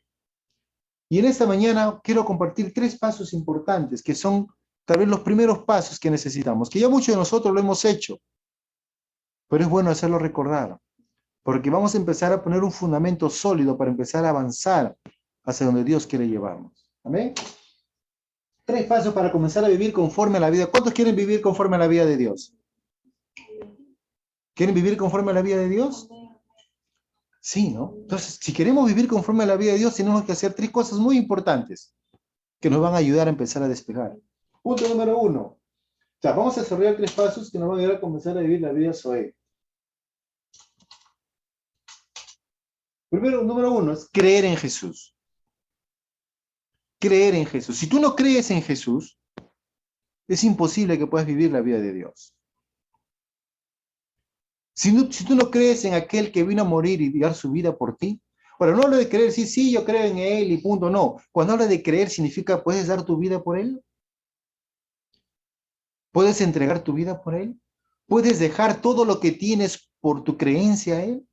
Y en esta mañana quiero compartir 3 pasos importantes que son tal vez los primeros pasos que necesitamos, que ya muchos de nosotros lo hemos hecho, pero es bueno hacerlo recordar, porque vamos a empezar a poner un fundamento sólido para empezar a avanzar hacia donde Dios quiere llevarnos. Amén. 3 pasos para comenzar a vivir conforme a la vida. ¿Cuántos quieren vivir conforme a la vida de Dios? ¿Quieren vivir conforme a la vida de Dios? Sí, ¿no? Entonces, si queremos vivir conforme a la vida de Dios, tenemos que hacer 3 cosas muy importantes que nos van a ayudar a empezar a despegar. Punto número 1. O sea, vamos a desarrollar 3 pasos que nos van a ayudar a comenzar a vivir la vida Zoe. Primero, número 1 es creer en Jesús. Creer en Jesús. Si tú no crees en Jesús, es imposible que puedas vivir la vida de Dios. Si tú no crees en aquel que vino a morir y dar su vida por ti, bueno, no hablo de creer, sí, yo creo en Él y punto, no. Cuando habla de creer significa, ¿puedes dar tu vida por Él? ¿Puedes entregar tu vida por Él? ¿Puedes dejar todo lo que tienes por tu creencia a Él?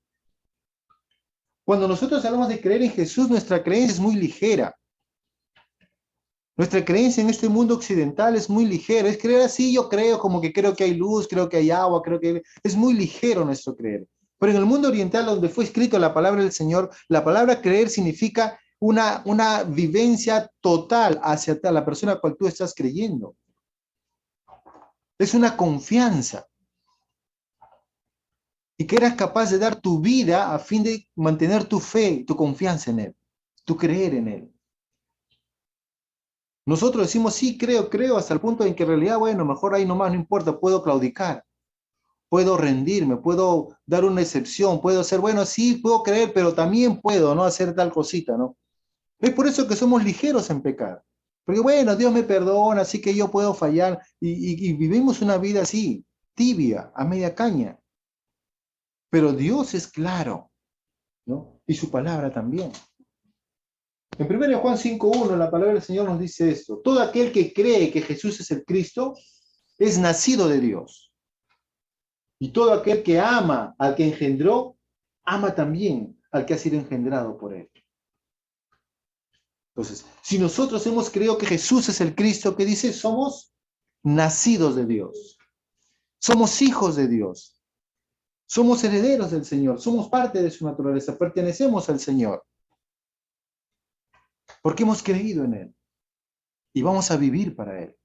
Cuando nosotros hablamos de creer en Jesús, nuestra creencia es muy ligera. Nuestra creencia en este mundo occidental es muy ligera. Es creer así, yo creo, como que creo que hay luz, creo que hay agua, creo que es muy ligero nuestro creer. Pero en el mundo oriental, donde fue escrito la palabra del Señor, la palabra creer significa una vivencia total hacia la persona a la cual tú estás creyendo. Es una confianza. Y que eras capaz de dar tu vida a fin de mantener tu fe, tu confianza en Él, tu creer en Él. Nosotros decimos, sí, creo, hasta el punto en que en realidad, bueno, mejor ahí nomás, no importa, puedo claudicar, puedo rendirme, puedo dar una excepción, puedo ser, bueno, sí, puedo creer, pero también puedo, ¿no? Hacer tal cosita, ¿no? Es por eso que somos ligeros en pecar. Porque, bueno, Dios me perdona, así que yo puedo fallar, y vivimos una vida así, tibia, a media caña. Pero Dios es claro, ¿no? Y su palabra también. En 1 Juan 5:1, la palabra del Señor nos dice esto: todo aquel que cree que Jesús es el Cristo es nacido de Dios. Y todo aquel que ama al que engendró, ama también al que ha sido engendrado por él. Entonces, si nosotros hemos creído que Jesús es el Cristo, ¿qué dice? Somos nacidos de Dios. Somos hijos de Dios. Somos herederos del Señor. Somos parte de su naturaleza. Pertenecemos al Señor. Porque hemos creído en Él. Y vamos a vivir para Él.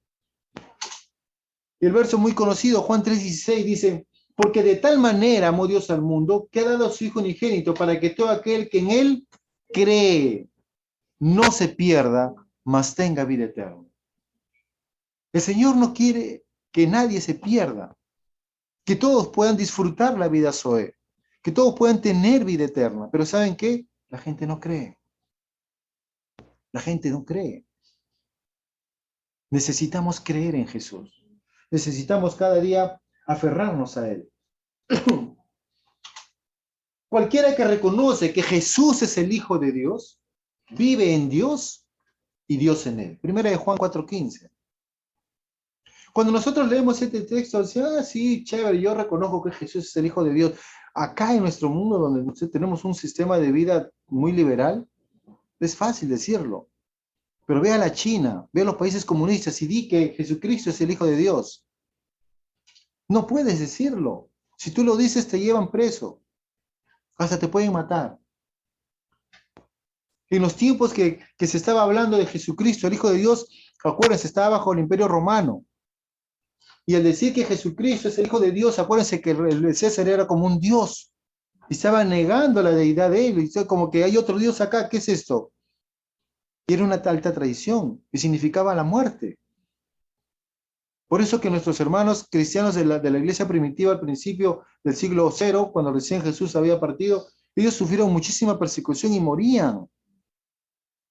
Y el verso muy conocido, Juan 3:16, dice: porque de tal manera amó Dios al mundo, que ha dado a su Hijo unigénito, para que todo aquel que en Él cree no se pierda, mas tenga vida eterna. El Señor no quiere que nadie se pierda, que todos puedan disfrutar la vida Zoe, que todos puedan tener vida eterna. Pero ¿saben qué? La gente no cree. La gente no cree. Necesitamos creer en Jesús. Necesitamos cada día aferrarnos a Él. Cualquiera que reconoce que Jesús es el Hijo de Dios, vive en Dios y Dios en él. Primera de Juan 4:15. Cuando nosotros leemos este texto, decimos, sí, chévere, yo reconozco que Jesús es el Hijo de Dios. Acá en nuestro mundo, donde tenemos un sistema de vida muy liberal, es fácil decirlo. Pero ve a la China, ve a los países comunistas y di que Jesucristo es el Hijo de Dios. No puedes decirlo. Si tú lo dices, te llevan preso. Hasta te pueden matar. En los tiempos que se estaba hablando de Jesucristo, el Hijo de Dios, acuérdense, estaba bajo el Imperio Romano. Y al decir que Jesucristo es el Hijo de Dios, acuérdense que el César era como un Dios. Y estaba negando la deidad de él. Y como que hay otro Dios acá, ¿qué es esto? Y era una alta traición. Y significaba la muerte. Por eso que nuestros hermanos cristianos de la iglesia primitiva al principio del siglo cero, cuando recién Jesús había partido, ellos sufrieron muchísima persecución y morían.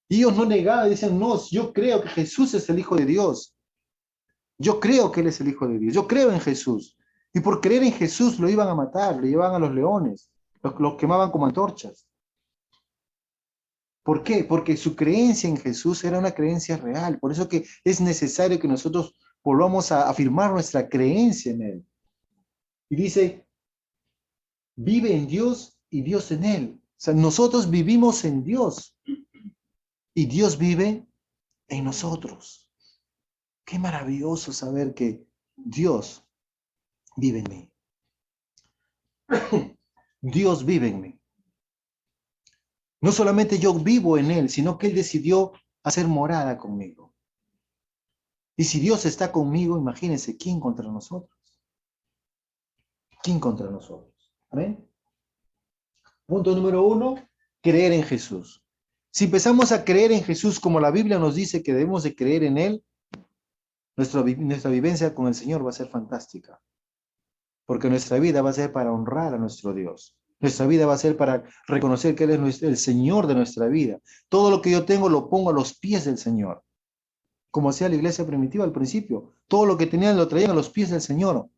Y ellos no negaban, decían, no, yo creo que Jesús es el Hijo de Dios. Yo creo que Él es el Hijo de Dios. Yo creo en Jesús. Y por creer en Jesús lo iban a matar, lo llevaban a los leones, los quemaban como antorchas. ¿Por qué? Porque su creencia en Jesús era una creencia real. Por eso que es necesario que nosotros volvamos a afirmar nuestra creencia en Él. Y dice, vive en Dios y Dios en Él. O sea, nosotros vivimos en Dios y Dios vive en nosotros. Qué maravilloso saber que Dios vive en mí. Dios vive en mí. No solamente yo vivo en Él, sino que Él decidió hacer morada conmigo. Y si Dios está conmigo, imagínense, ¿quién contra nosotros? ¿Quién contra nosotros? ¿Amén? Punto número 1, creer en Jesús. Si empezamos a creer en Jesús como la Biblia nos dice que debemos de creer en Él, nuestra vivencia con el Señor va a ser fantástica. Porque nuestra vida va a ser para honrar a nuestro Dios. Nuestra vida va a ser para reconocer que Él es el Señor de nuestra vida. Todo lo que yo tengo lo pongo a los pies del Señor. Como hacía la iglesia primitiva al principio. Todo lo que tenían lo traían a los pies del Señor.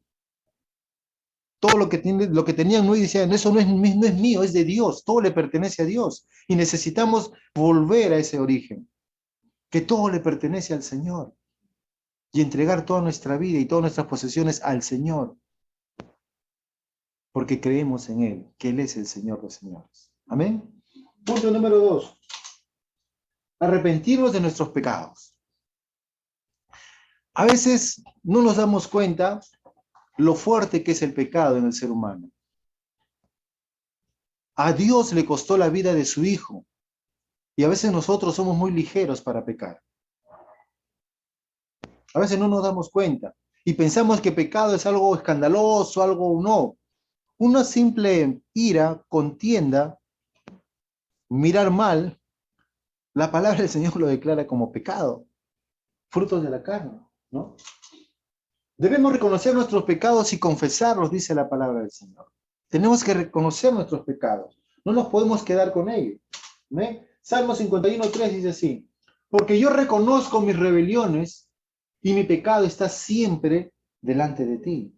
Todo lo que tenían no decían, eso no es mío, es de Dios. Todo le pertenece a Dios. Y necesitamos volver a ese origen. Que todo le pertenece al Señor. Y entregar toda nuestra vida y todas nuestras posesiones al Señor. Porque creemos en Él, que Él es el Señor de señores. Amén. Punto número 2. Arrepentirnos de nuestros pecados. A veces no nos damos cuenta lo fuerte que es el pecado en el ser humano. A Dios le costó la vida de su Hijo. Y a veces nosotros somos muy ligeros para pecar. A veces no nos damos cuenta. Y pensamos que pecado es algo escandaloso, algo no. Una simple ira, contienda, mirar mal, la palabra del Señor lo declara como pecado. Frutos de la carne, ¿no? Debemos reconocer nuestros pecados y confesarlos, dice la palabra del Señor. Tenemos que reconocer nuestros pecados. No nos podemos quedar con ellos. ¿Ve? Salmo 51:3 dice así: porque yo reconozco mis rebeliones y mi pecado está siempre delante de ti.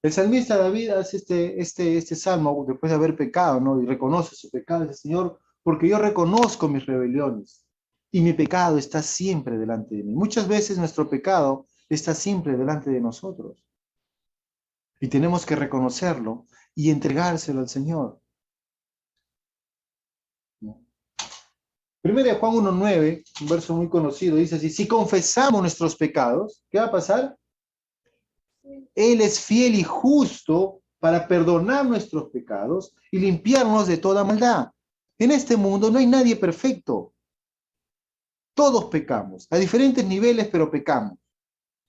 El salmista David hace este salmo después de haber pecado, ¿no? Y reconoce su pecado, dice: Señor, porque yo reconozco mis rebeliones y mi pecado está siempre delante de mí. Muchas veces nuestro pecado está siempre delante de nosotros y tenemos que reconocerlo y entregárselo al Señor. Primero de Juan 1:9, un verso muy conocido, dice así: si confesamos nuestros pecados, ¿qué va a pasar? Él es fiel y justo para perdonar nuestros pecados y limpiarnos de toda maldad. En este mundo no hay nadie perfecto. Todos pecamos, a diferentes niveles, pero pecamos.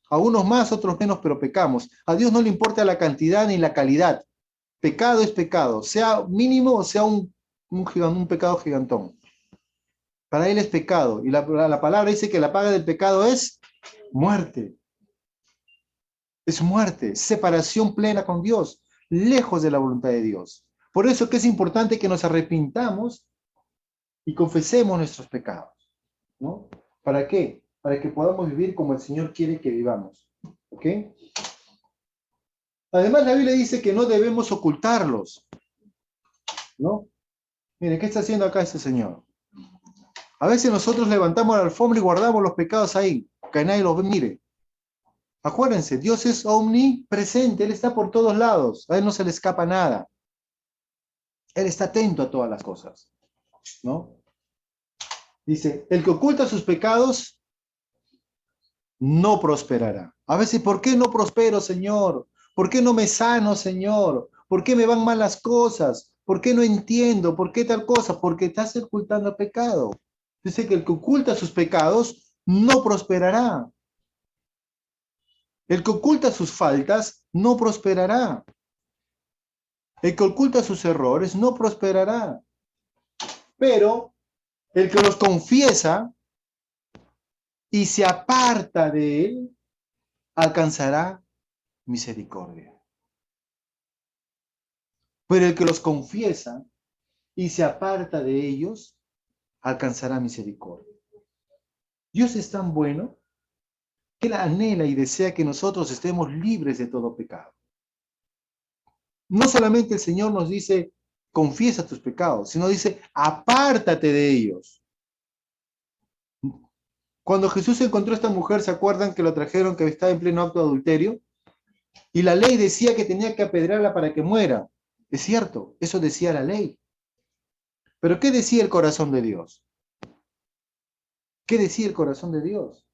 A unos más, otros menos, pero pecamos. A Dios no le importa la cantidad ni la calidad. Pecado es pecado, sea mínimo o sea un pecado gigantón. Para Él es pecado. Y la palabra dice que la paga del pecado es muerte. Es muerte, separación plena con Dios, lejos de la voluntad de Dios. Por eso que es importante que nos arrepintamos y confesemos nuestros pecados, ¿no? ¿Para qué? Para que podamos vivir como el Señor quiere que vivamos, ¿ok? Además, la Biblia dice que no debemos ocultarlos, ¿no? Mire, ¿qué está haciendo acá este Señor? A veces nosotros levantamos la alfombra y guardamos los pecados ahí, que nadie los mire. Acuérdense, Dios es omnipresente, Él está por todos lados, a Él no se le escapa nada. Él está atento a todas las cosas, ¿no? Dice, el que oculta sus pecados no prosperará. A veces, ¿por qué no prospero, Señor? ¿Por qué no me sano, Señor? ¿Por qué me van mal las cosas? ¿Por qué no entiendo? ¿Por qué tal cosa? Porque estás ocultando pecado. Dice que el que oculta sus pecados no prosperará. El que oculta sus faltas no prosperará. El que oculta sus errores no prosperará. Pero el que los confiesa y se aparta de él, alcanzará misericordia. Pero el que los confiesa y se aparta de ellos, alcanzará misericordia. Dios es tan bueno que Él anhela y desea que nosotros estemos libres de todo pecado. No solamente el Señor nos dice, confiesa tus pecados, sino dice, apártate de ellos. Cuando Jesús encontró a esta mujer, ¿se acuerdan que lo trajeron, que estaba en pleno acto de adulterio? Y la ley decía que tenía que apedrearla para que muera. Es cierto, eso decía la ley. Pero ¿qué decía el corazón de Dios? ¿Qué decía el corazón de Dios?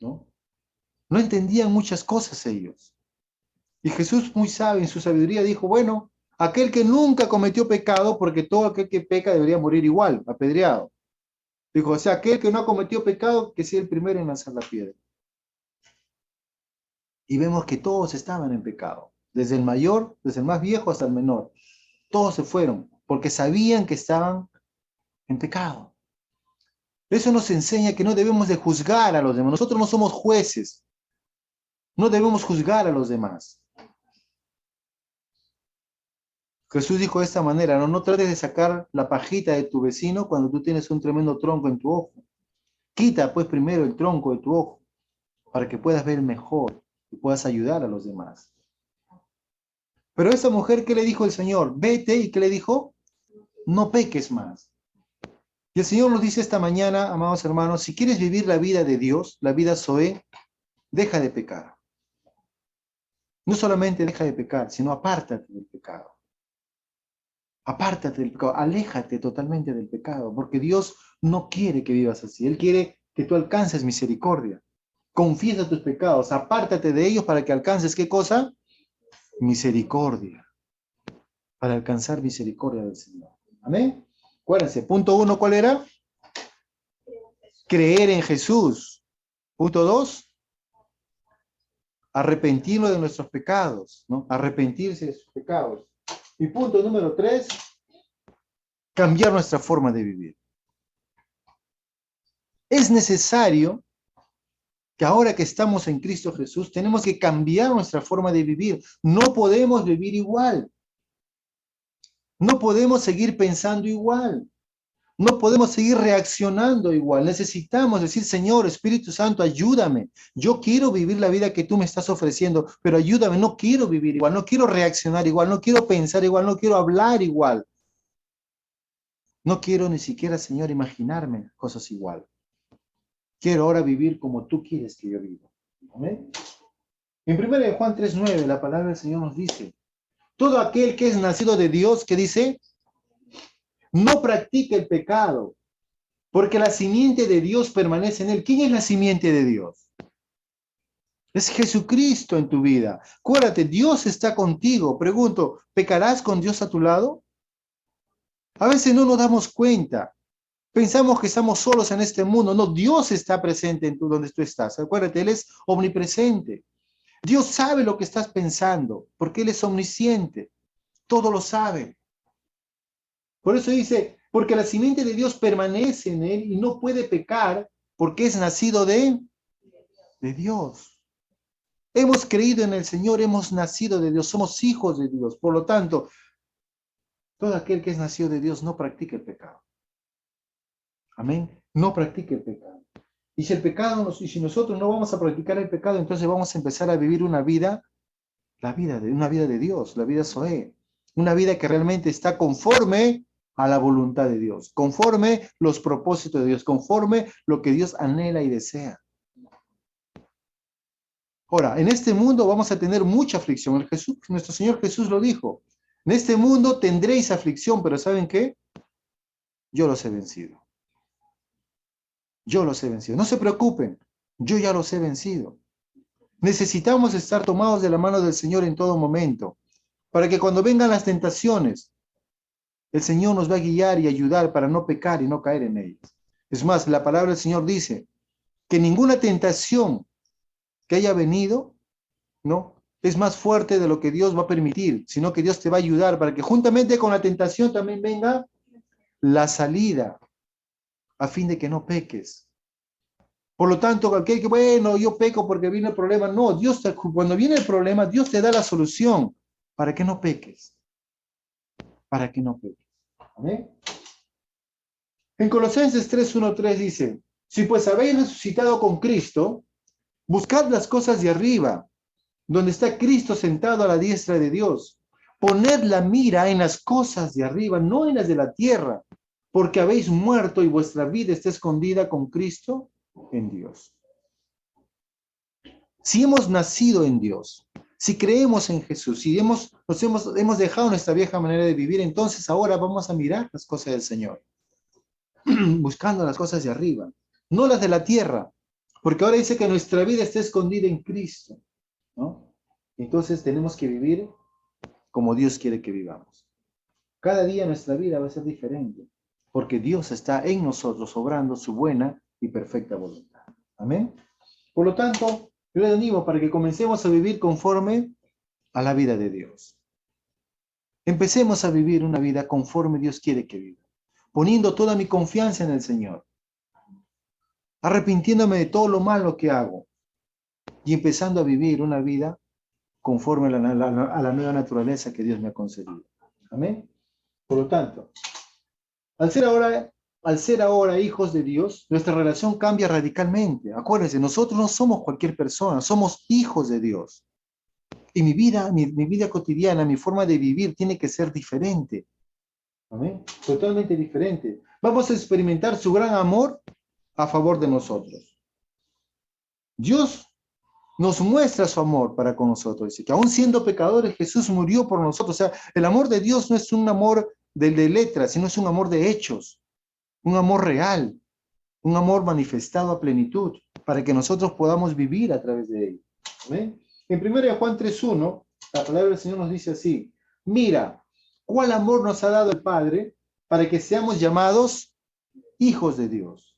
¿No? No entendían muchas cosas ellos. Y Jesús, muy sabio, en su sabiduría, dijo, bueno, aquel que nunca cometió pecado, porque todo aquel que peca debería morir igual, apedreado. Dijo, o sea, aquel que no ha cometido pecado, que sea el primero en lanzar la piedra. Y vemos que todos estaban en pecado, desde el mayor, desde el más viejo hasta el menor. Todos se fueron, porque sabían que estaban en pecado. Eso nos enseña que no debemos de juzgar a los demás. Nosotros no somos jueces. No debemos juzgar a los demás. Jesús dijo de esta manera, no trates de sacar la pajita de tu vecino cuando tú tienes un tremendo tronco en tu ojo. Quita pues primero el tronco de tu ojo para que puedas ver mejor y puedas ayudar a los demás. Pero esa mujer, ¿qué le dijo el Señor? Vete, ¿y qué le dijo? No peques más. Y el Señor nos dice esta mañana, amados hermanos, si quieres vivir la vida de Dios, la vida Zoé, deja de pecar. No solamente deja de pecar, sino apártate del pecado. Apártate del pecado, aléjate totalmente del pecado, porque Dios no quiere que vivas así. Él quiere que tú alcances misericordia. Confiesa tus pecados, apártate de ellos para que alcances, ¿qué cosa? Misericordia. Para alcanzar misericordia del Señor. Amén. Acuérdense, punto 1, ¿cuál era? Creer en Jesús. Punto 2, arrepentirnos de nuestros pecados, ¿no? Arrepentirse de sus pecados. Y punto número 3, cambiar nuestra forma de vivir. Es necesario que ahora que estamos en Cristo Jesús, tenemos que cambiar nuestra forma de vivir. No podemos vivir igual. No podemos seguir pensando igual. No podemos seguir reaccionando igual. Necesitamos decir, Señor, Espíritu Santo, ayúdame. Yo quiero vivir la vida que tú me estás ofreciendo, pero ayúdame. No quiero vivir igual, no quiero reaccionar igual, no quiero pensar igual, no quiero hablar igual. No quiero ni siquiera, Señor, imaginarme cosas igual. Quiero ahora vivir como tú quieres que yo viva. ¿Amén? En 1 Juan 3:9, la palabra del Señor nos dice, todo aquel que es nacido de Dios, que dice, no practica el pecado, porque la simiente de Dios permanece en él. ¿Quién es la simiente de Dios? Es Jesucristo en tu vida. Acuérdate, Dios está contigo. Pregunto, ¿pecarás con Dios a tu lado? A veces no nos damos cuenta. Pensamos que estamos solos en este mundo. No, Dios está presente en donde tú estás. Acuérdate, Él es omnipresente. Dios sabe lo que estás pensando, porque Él es omnisciente. Todo lo sabe. Por eso dice, porque la simiente de Dios permanece en Él y no puede pecar porque es nacido de Dios. Hemos creído en el Señor, hemos nacido de Dios, somos hijos de Dios. Por lo tanto, todo aquel que es nacido de Dios no practica el pecado. Amén. No practique el pecado. Y si el pecado, y si nosotros no vamos a practicar el pecado, entonces vamos a empezar a vivir una vida una vida de Dios, la vida Zoé. Una vida que realmente está conforme a la voluntad de Dios, conforme los propósitos de Dios, conforme lo que Dios anhela y desea. Ahora, en este mundo vamos a tener mucha aflicción. Nuestro Señor Jesús lo dijo. En este mundo tendréis aflicción, pero ¿saben qué? Yo los he vencido. Yo los he vencido. No se preocupen, yo ya los he vencido. Necesitamos estar tomados de la mano del Señor en todo momento, para que cuando vengan las tentaciones, el Señor nos va a guiar y ayudar para no pecar y no caer en ellas. Es más, la palabra del Señor dice que ninguna tentación que haya venido, ¿no?, es más fuerte de lo que Dios va a permitir, sino que Dios te va a ayudar para que juntamente con la tentación también venga la salida, a fin de que no peques. Por lo tanto, aquel que, bueno, yo peco porque vino el problema, no, cuando viene el problema, Dios te da la solución para que no peques, para que no peques. ¿Amén? En Colosenses 3:1-3 dice, Si pues habéis resucitado con Cristo, buscad las cosas de arriba, donde está Cristo sentado a la diestra de Dios. Poned la mira en las cosas de arriba, no en las de la tierra, porque habéis muerto y vuestra vida está escondida con Cristo en Dios. Si hemos nacido en Dios, si creemos en Jesús, si hemos dejado nuestra vieja manera de vivir, entonces ahora vamos a mirar las cosas del Señor, buscando las cosas de arriba, no las de la tierra, porque ahora dice que nuestra vida está escondida en Cristo, ¿no? Entonces tenemos que vivir como Dios quiere que vivamos. Cada día nuestra vida va a ser diferente, porque Dios está en nosotros obrando su buena y perfecta voluntad. Amén. Por lo tanto, yo les animo para que comencemos a vivir conforme a la vida de Dios. Empecemos a vivir una vida conforme Dios quiere que viva, poniendo toda mi confianza en el Señor, arrepintiéndome de todo lo malo que hago y empezando a vivir una vida conforme a la nueva naturaleza que Dios me ha concedido. Amén. Por lo tanto, al ser ahora hijos de Dios, nuestra relación cambia radicalmente. Acuérdense, nosotros no somos cualquier persona, somos hijos de Dios. Y mi vida cotidiana, mi forma de vivir tiene que ser diferente. ¿Amén? Totalmente diferente. Vamos a experimentar su gran amor a favor de nosotros. Dios nos muestra su amor para con nosotros. Dice que aún siendo pecadores, Jesús murió por nosotros. O sea, el amor de Dios no es un amor de letras, sino es un amor de hechos, un amor real, un amor manifestado a plenitud, para que nosotros podamos vivir a través de él. ¿Amén? En 1 Juan 3:1, la palabra del Señor nos dice así: mira, cuál amor nos ha dado el Padre para que seamos llamados hijos de Dios.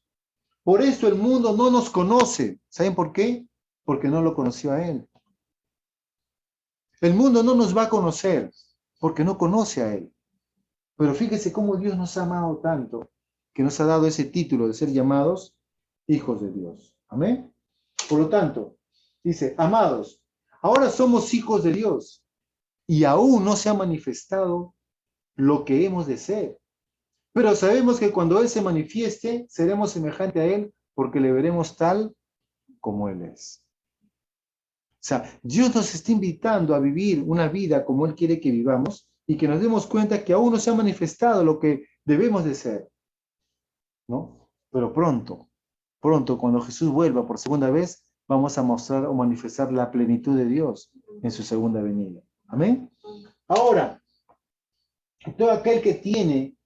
Por esto el mundo no nos conoce. ¿Saben por qué? Porque no lo conoció a Él. El mundo no nos va a conocer porque no conoce a Él. Pero fíjese cómo Dios nos ha amado tanto que nos ha dado ese título de ser llamados hijos de Dios. Amén. Por lo tanto, dice, amados, ahora somos hijos de Dios y aún no se ha manifestado lo que hemos de ser. Pero sabemos que cuando Él se manifieste, seremos semejantes a Él porque le veremos tal como Él es. O sea, Dios nos está invitando a vivir una vida como Él quiere que vivamos y que nos demos cuenta que aún no se ha manifestado lo que debemos de ser, ¿no? Pero pronto, cuando Jesús vuelva por segunda vez, vamos a mostrar o manifestar la plenitud de Dios en su segunda venida. Amén. Ahora, todo aquel que tiene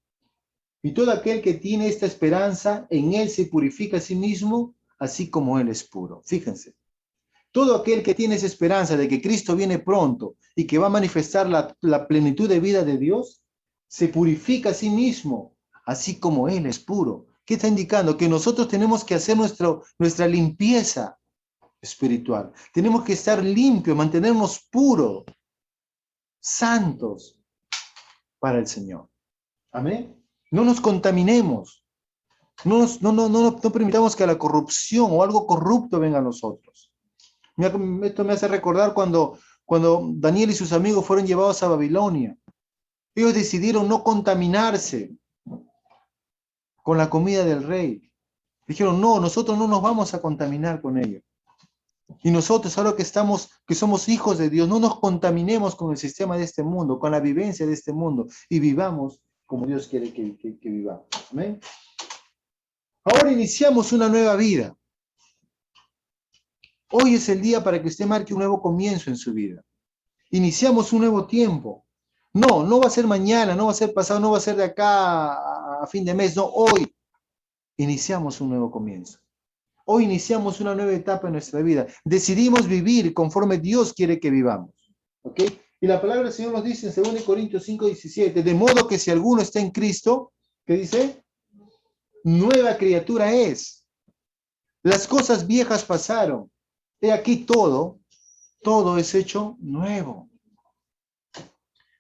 esta esperanza, en Él se purifica a sí mismo, así como Él es puro. Fíjense. Todo aquel que tiene esa esperanza de que Cristo viene pronto y que va a manifestar la plenitud de vida de Dios, se purifica a sí mismo, así como Él es puro. ¿Qué está indicando? Que nosotros tenemos que hacer nuestra limpieza espiritual. Tenemos que estar limpios, mantenernos puros, santos para el Señor. Amén. No nos contaminemos. No permitamos que la corrupción o algo corrupto venga a nosotros. Esto me hace recordar cuando Daniel y sus amigos fueron llevados a Babilonia. Ellos decidieron no contaminarse con la comida del rey. Dijeron, no, nosotros no nos vamos a contaminar con ello. Y nosotros, ahora que somos hijos de Dios, no nos contaminemos con el sistema de este mundo, con la vivencia de este mundo, y vivamos como Dios quiere que vivamos. ¿Amén? Ahora iniciamos una nueva vida. Hoy es el día para que usted marque un nuevo comienzo en su vida. Iniciamos un nuevo tiempo. No va a ser mañana, no va a ser pasado, no va a ser de acá a fin de mes, no, hoy iniciamos un nuevo comienzo. Hoy iniciamos una nueva etapa en nuestra vida. Decidimos vivir conforme Dios quiere que vivamos. ¿Ok? Y la palabra del Señor nos dice en 2 Corintios 5:17, de modo que si alguno está en Cristo, ¿qué dice? Nueva criatura es. Las cosas viejas pasaron. He aquí todo es hecho nuevo.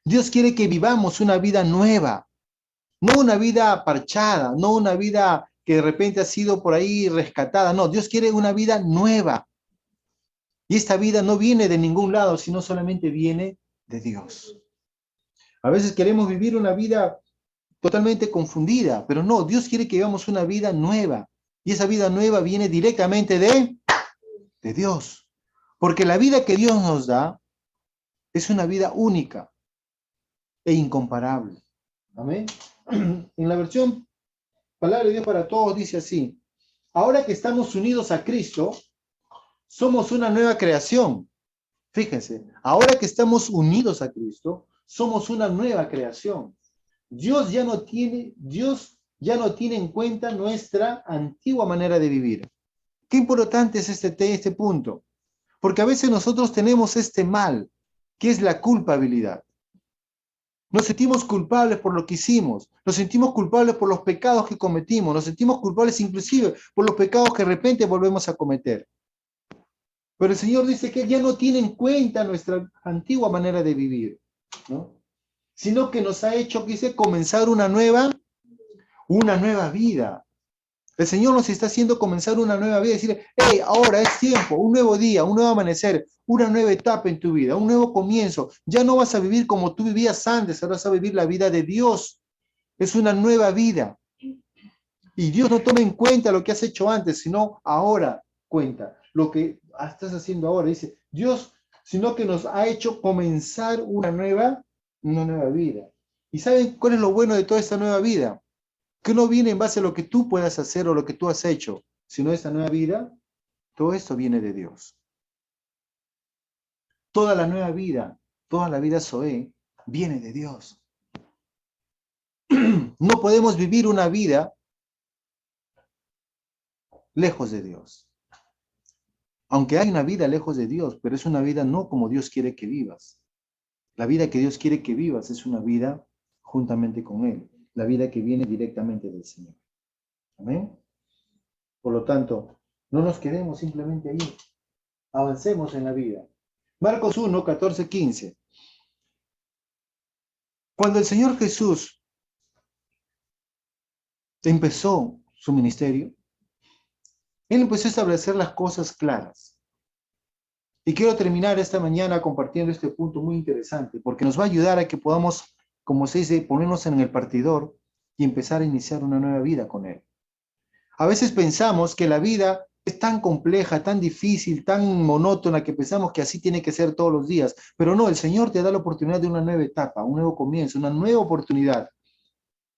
Dios quiere que vivamos una vida nueva, no una vida parchada, no una vida que de repente ha sido por ahí rescatada. No, Dios quiere una vida nueva. Y esta vida no viene de ningún lado, sino solamente viene de Dios. A veces queremos vivir una vida totalmente confundida, pero no, Dios quiere que vivamos una vida nueva, Y esa vida nueva viene directamente de Dios. Porque la vida que Dios nos da es una vida única e incomparable. Amén. En la versión Palabra de Dios para Todos dice así: ahora que estamos unidos a Cristo, somos una nueva creación. Fíjense, ahora que estamos unidos a Cristo, somos una nueva creación. Dios ya no tiene en cuenta nuestra antigua manera de vivir. Qué importante es este punto, porque a veces nosotros tenemos este mal, que es la culpabilidad. Nos sentimos culpables por lo que hicimos, nos sentimos culpables por los pecados que cometimos, nos sentimos culpables inclusive por los pecados que de repente volvemos a cometer. Pero el Señor dice que ya no tiene en cuenta nuestra antigua manera de vivir, ¿no? Sino que nos ha hecho, quise comenzar una nueva vida. El Señor nos está haciendo comenzar una nueva vida, decir, hey, ahora es tiempo, un nuevo día, un nuevo amanecer, una nueva etapa en tu vida, un nuevo comienzo. Ya no vas a vivir como tú vivías antes, ahora vas a vivir la vida de Dios. Es una nueva vida. Y Dios no toma en cuenta lo que has hecho antes, sino ahora cuenta lo que estás haciendo ahora. Dice Dios, sino que nos ha hecho comenzar una nueva vida. ¿Y saben cuál es lo bueno de toda esta nueva vida? Que no viene en base a lo que tú puedas hacer o lo que tú has hecho, sino esta nueva vida, todo esto viene de Dios. Toda la nueva vida, toda la vida Zoe, viene de Dios. No podemos vivir una vida lejos de Dios. Aunque hay una vida lejos de Dios, pero es una vida no como Dios quiere que vivas. La vida que Dios quiere que vivas es una vida juntamente con Él, la vida que viene directamente del Señor. Amén. Por lo tanto, no nos quedemos simplemente ahí. Avancemos en la vida. Marcos 1, 14, 15. Cuando el Señor Jesús empezó su ministerio, Él empezó a establecer las cosas claras. Y quiero terminar esta mañana compartiendo este punto muy interesante, porque nos va a ayudar a que podamos, como se dice, ponernos en el partidor y empezar a iniciar una nueva vida con Él. A veces pensamos que la vida es tan compleja, tan difícil, tan monótona, que pensamos que así tiene que ser todos los días. Pero no, el Señor te da la oportunidad de una nueva etapa, un nuevo comienzo, una nueva oportunidad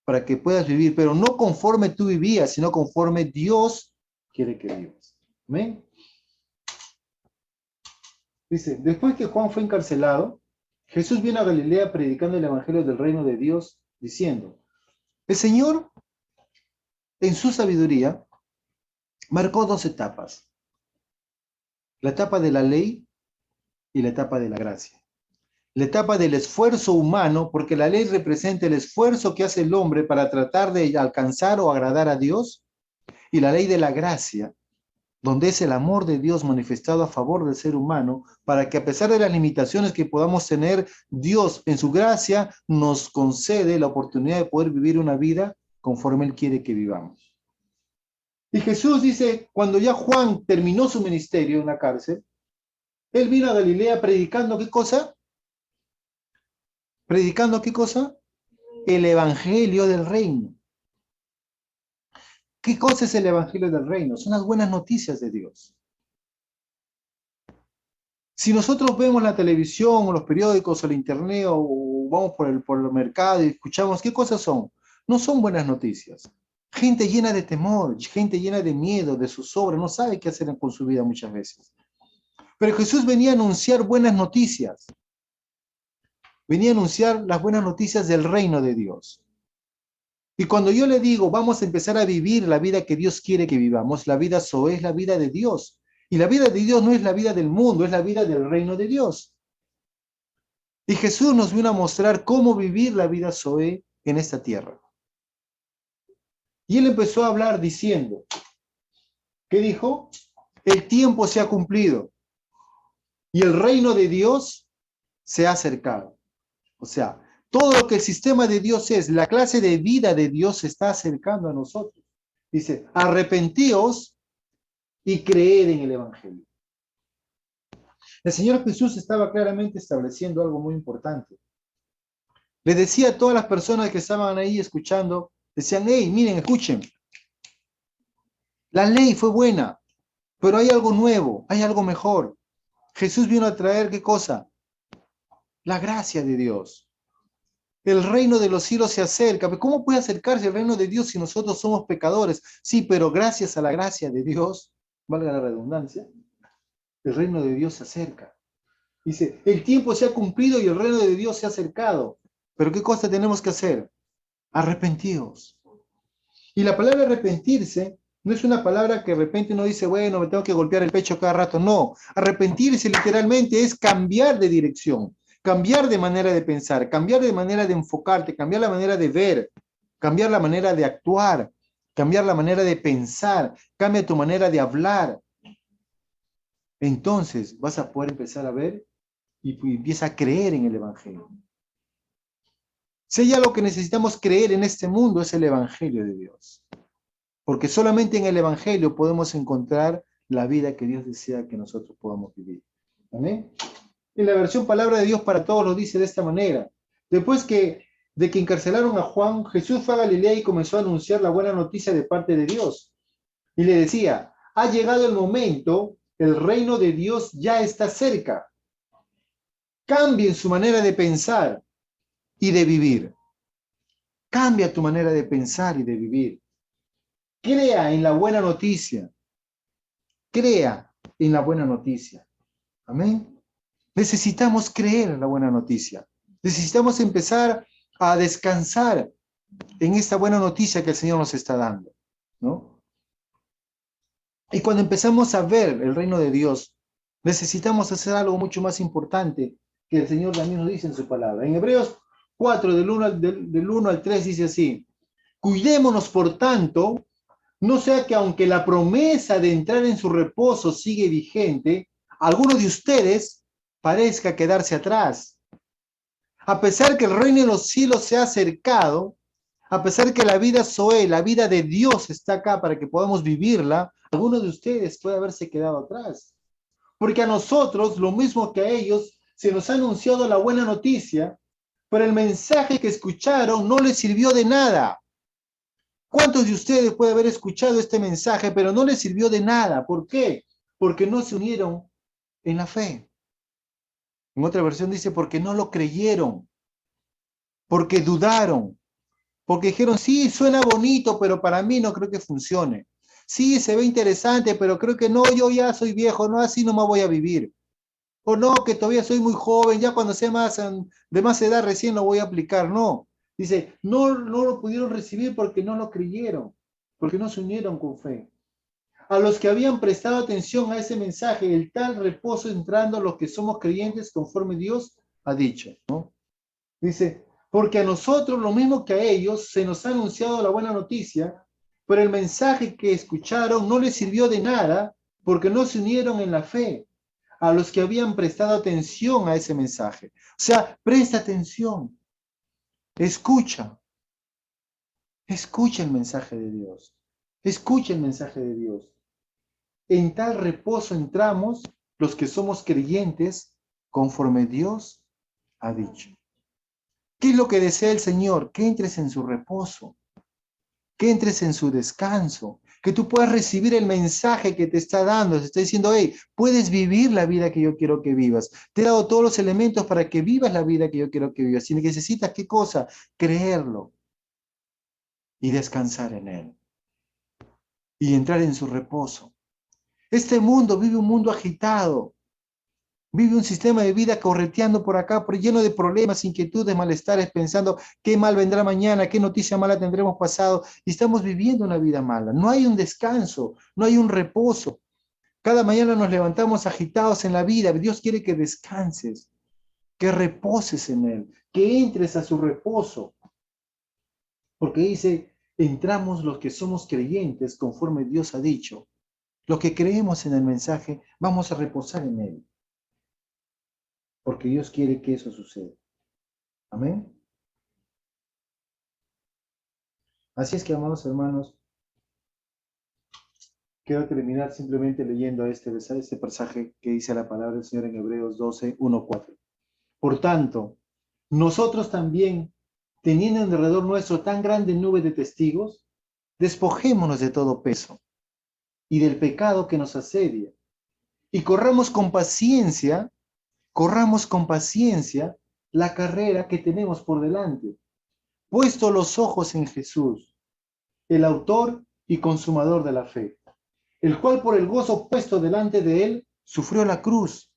para que puedas vivir, pero no conforme tú vivías, sino conforme Dios quiere que vivas. ¿Amén? Dice, después que Juan fue encarcelado, Jesús vino a Galilea predicando el evangelio del reino de Dios, diciendo, el Señor, en su sabiduría, marcó dos etapas, la etapa de la ley y la etapa de la gracia. La etapa del esfuerzo humano, porque la ley representa el esfuerzo que hace el hombre para tratar de alcanzar o agradar a Dios, y la ley de la gracia, donde es el amor de Dios manifestado a favor del ser humano, para que a pesar de las limitaciones que podamos tener, Dios en su gracia nos concede la oportunidad de poder vivir una vida conforme Él quiere que vivamos. Y Jesús dice, cuando ya Juan terminó su ministerio en la cárcel, Él vino a Galilea predicando ¿qué cosa? ¿Predicando qué cosa? El evangelio del reino. ¿Qué cosa es el evangelio del reino? Son las buenas noticias de Dios. Si nosotros vemos la televisión o los periódicos o el internet o vamos por el mercado y escuchamos, ¿qué cosas son? No son buenas noticias. Gente llena de temor, gente llena de miedo, de zozobra, no sabe qué hacer con su vida muchas veces. Pero Jesús venía a anunciar buenas noticias. Venía a anunciar las buenas noticias del reino de Dios. Y cuando yo le digo, vamos a empezar a vivir la vida que Dios quiere que vivamos, la vida Zoe es la vida de Dios. Y la vida de Dios no es la vida del mundo, es la vida del reino de Dios. Y Jesús nos vino a mostrar cómo vivir la vida Zoe en esta tierra. Y él empezó a hablar diciendo, ¿qué dijo? El tiempo se ha cumplido y el reino de Dios se ha acercado. O sea, todo lo que el sistema de Dios es, la clase de vida de Dios se está acercando a nosotros. Dice, arrepentíos y creed en el Evangelio. El Señor Jesús estaba claramente estableciendo algo muy importante. Le decía a todas las personas que estaban ahí escuchando, decían, hey, miren, escuchen. La ley fue buena, pero hay algo nuevo, hay algo mejor. Jesús vino a traer, ¿qué cosa? La gracia de Dios. El reino de los cielos se acerca. ¿Cómo puede acercarse el reino de Dios si nosotros somos pecadores? Sí, pero gracias a la gracia de Dios, valga la redundancia, el reino de Dios se acerca. Dice, el tiempo se ha cumplido y el reino de Dios se ha acercado. Pero ¿qué cosa tenemos que hacer? Arrepentidos. Y la palabra arrepentirse no es una palabra que de repente uno dice, bueno, me tengo que golpear el pecho cada rato. No, arrepentirse literalmente es cambiar de dirección, cambiar de manera de pensar, cambiar de manera de enfocarte, cambiar la manera de ver, cambiar la manera de actuar, cambiar la manera de pensar, cambia tu manera de hablar. Entonces vas a poder empezar a ver y empieza a creer en el Evangelio. Si hay algo que necesitamos creer en este mundo es el Evangelio de Dios. Porque solamente en el Evangelio podemos encontrar la vida que Dios desea que nosotros podamos vivir. ¿Amén? En la versión Palabra de Dios para Todos lo dice de esta manera. Después de que encarcelaron a Juan, Jesús fue a Galilea y comenzó a anunciar la buena noticia de parte de Dios. Y le decía, ha llegado el momento, el reino de Dios ya está cerca. Cambien su manera de pensar y de vivir. Cambia tu manera de pensar y de vivir. Crea en la buena noticia. Crea en la buena noticia. Amén. Necesitamos creer en la buena noticia. Necesitamos empezar a descansar en esta buena noticia que el Señor nos está dando, ¿no? Y cuando empezamos a ver el reino de Dios, necesitamos hacer algo mucho más importante que el Señor también nos dice en su palabra. En Hebreos 4, del 1 al 3 dice así, cuidémonos por tanto, no sea que aunque la promesa de entrar en su reposo sigue vigente, alguno de ustedes parezca quedarse atrás. A pesar que el reino de los cielos se ha acercado, a pesar que la vida Zoe, la vida de Dios está acá para que podamos vivirla, alguno de ustedes puede haberse quedado atrás. Porque a nosotros, lo mismo que a ellos, se nos ha anunciado la buena noticia, pero el mensaje que escucharon no les sirvió de nada. ¿Cuántos de ustedes pueden haber escuchado este mensaje, pero no les sirvió de nada? ¿Por qué? Porque no se unieron en la fe. En otra versión dice, porque no lo creyeron, porque dudaron, porque dijeron, sí, suena bonito, pero para mí no creo que funcione. Sí, se ve interesante, pero creo que no, yo ya soy viejo, no, así no me voy a vivir. O no, que todavía soy muy joven, ya cuando sea más de más edad recién lo voy a aplicar. No, dice, no lo pudieron recibir porque no lo creyeron, porque no se unieron con fe. A los que habían prestado atención a ese mensaje, el tal reposo entrando a los que somos creyentes conforme Dios ha dicho, ¿no? Dice, porque a nosotros, lo mismo que a ellos, se nos ha anunciado la buena noticia, pero el mensaje que escucharon no les sirvió de nada porque no se unieron en la fe a los que habían prestado atención a ese mensaje. O sea, presta atención, escucha, escucha el mensaje de Dios, escucha el mensaje de Dios. En tal reposo entramos los que somos creyentes conforme Dios ha dicho. ¿Qué es lo que desea el Señor? Que entres en su reposo, que entres en su descanso, que tú puedas recibir el mensaje que te está dando. Te está diciendo, hey, puedes vivir la vida que yo quiero que vivas. Te he dado todos los elementos para que vivas la vida que yo quiero que vivas. Si necesitas, ¿qué cosa? Creerlo y descansar en él y entrar en su reposo. Este mundo vive un mundo agitado. Vive un sistema de vida correteando por acá, lleno de problemas, inquietudes, malestares, pensando qué mal vendrá mañana, qué noticia mala tendremos pasado. Y estamos viviendo una vida mala. No hay un descanso, no hay un reposo. Cada mañana nos levantamos agitados en la vida. Dios quiere que descanses, que reposes en Él, que entres a su reposo. Porque dice, entramos los que somos creyentes conforme Dios ha dicho. Los que creemos en el mensaje, vamos a reposar en Él. Porque Dios quiere que eso suceda. Amén. Así es que, amados hermanos, quiero terminar simplemente leyendo este pasaje que dice la palabra del Señor en Hebreos 12, 1, 4. Por tanto, nosotros también, teniendo alrededor nuestro tan grande nube de testigos, despojémonos de todo peso y del pecado que nos asedia. Y corramos con paciencia la carrera que tenemos por delante, puesto los ojos en Jesús, el autor y consumador de la fe, el cual por el gozo puesto delante de él sufrió la cruz,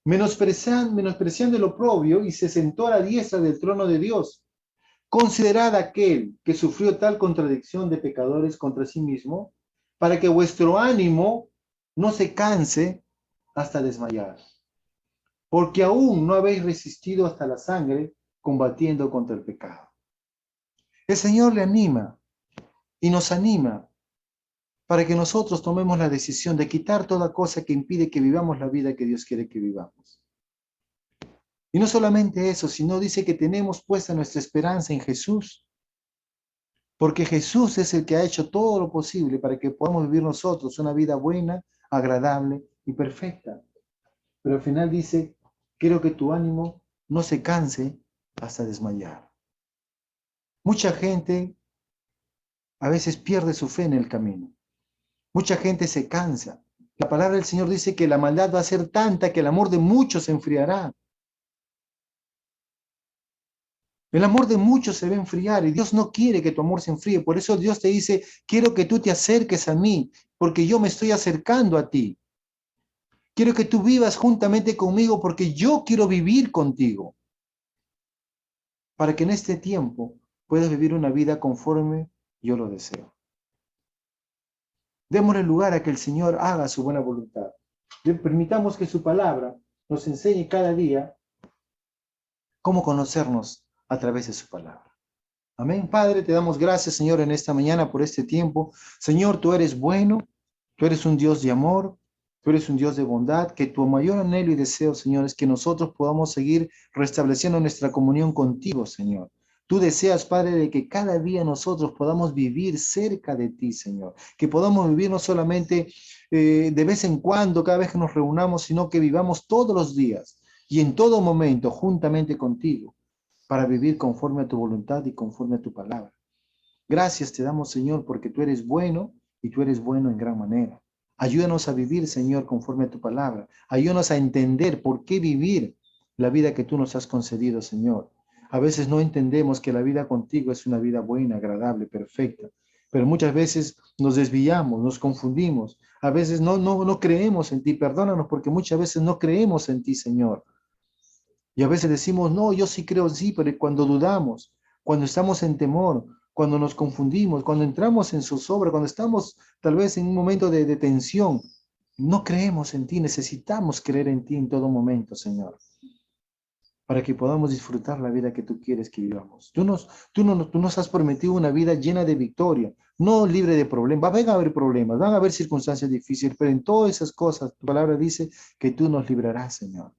menospreciando el oprobio, y se sentó a la diestra del trono de Dios. Considerad aquel que sufrió tal contradicción de pecadores contra sí mismo, para que vuestro ánimo no se canse hasta desmayar, porque aún no habéis resistido hasta la sangre combatiendo contra el pecado. El Señor le anima y nos anima para que nosotros tomemos la decisión de quitar toda cosa que impide que vivamos la vida que Dios quiere que vivamos. Y no solamente eso, sino dice que tenemos puesta nuestra esperanza en Jesús, porque Jesús es el que ha hecho todo lo posible para que podamos vivir nosotros una vida buena, agradable y perfecta. Pero al final dice, quiero que tu ánimo no se canse hasta desmayar. Mucha gente a veces pierde su fe en el camino. Mucha gente se cansa. La palabra del Señor dice que la maldad va a ser tanta que el amor de muchos se enfriará. El amor de muchos se va a enfriar y Dios no quiere que tu amor se enfríe. Por eso Dios te dice, quiero que tú te acerques a mí, porque yo me estoy acercando a ti. Quiero que tú vivas juntamente conmigo porque yo quiero vivir contigo. Para que en este tiempo puedas vivir una vida conforme yo lo deseo. Démosle lugar a que el Señor haga su buena voluntad. Permitamos que su palabra nos enseñe cada día cómo conocernos a través de su palabra. Amén. Padre, te damos gracias, Señor, en esta mañana por este tiempo. Señor, tú eres bueno, tú eres un Dios de amor, tú eres un Dios de bondad, que tu mayor anhelo y deseo, Señor, es que nosotros podamos seguir restableciendo nuestra comunión contigo, Señor. Tú deseas, Padre, de que cada día nosotros podamos vivir cerca de ti, Señor. Que podamos vivir no solamente de vez en cuando, cada vez que nos reunamos, sino que vivamos todos los días y en todo momento juntamente contigo, para vivir conforme a tu voluntad y conforme a tu palabra. Gracias te damos, Señor, porque tú eres bueno y tú eres bueno en gran manera. Ayúdanos a vivir, Señor, conforme a tu palabra. Ayúdanos a entender por qué vivir la vida que tú nos has concedido, Señor. A veces no entendemos que la vida contigo es una vida buena, agradable, perfecta, pero muchas veces nos desviamos, nos confundimos. A veces no creemos en ti. Perdónanos porque muchas veces no creemos en ti, Señor. Y a veces decimos, no, yo sí creo, sí, pero cuando dudamos, cuando estamos en temor, cuando nos confundimos, cuando entramos en zozobra, cuando estamos tal vez en un momento de tensión, no creemos en ti, necesitamos creer en ti en todo momento, Señor, para que podamos disfrutar la vida que tú quieres que vivamos. Tú nos has prometido una vida llena de victoria, no libre de problemas. Van a haber problemas, van a haber circunstancias difíciles, pero en todas esas cosas, tu palabra dice que tú nos librarás, Señor.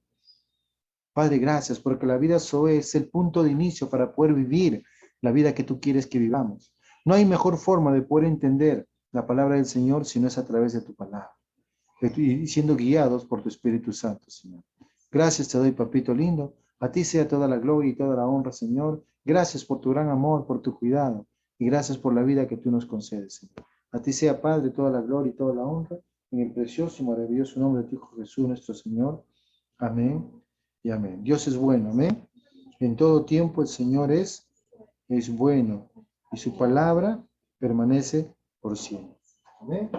Padre, gracias, porque la vida Zoe es el punto de inicio para poder vivir la vida que tú quieres que vivamos. No hay mejor forma de poder entender la palabra del Señor si no es a través de tu palabra, y siendo guiados por tu Espíritu Santo, Señor. Gracias te doy, papito lindo. A ti sea toda la gloria y toda la honra, Señor. Gracias por tu gran amor, por tu cuidado, y gracias por la vida que tú nos concedes, Señor. A ti sea, Padre, toda la gloria y toda la honra, en el precioso y maravilloso nombre de tu Hijo Jesús, nuestro Señor. Amén y amén. Dios es bueno, amén. En todo tiempo el Señor es bueno y su palabra permanece por siempre. Amén.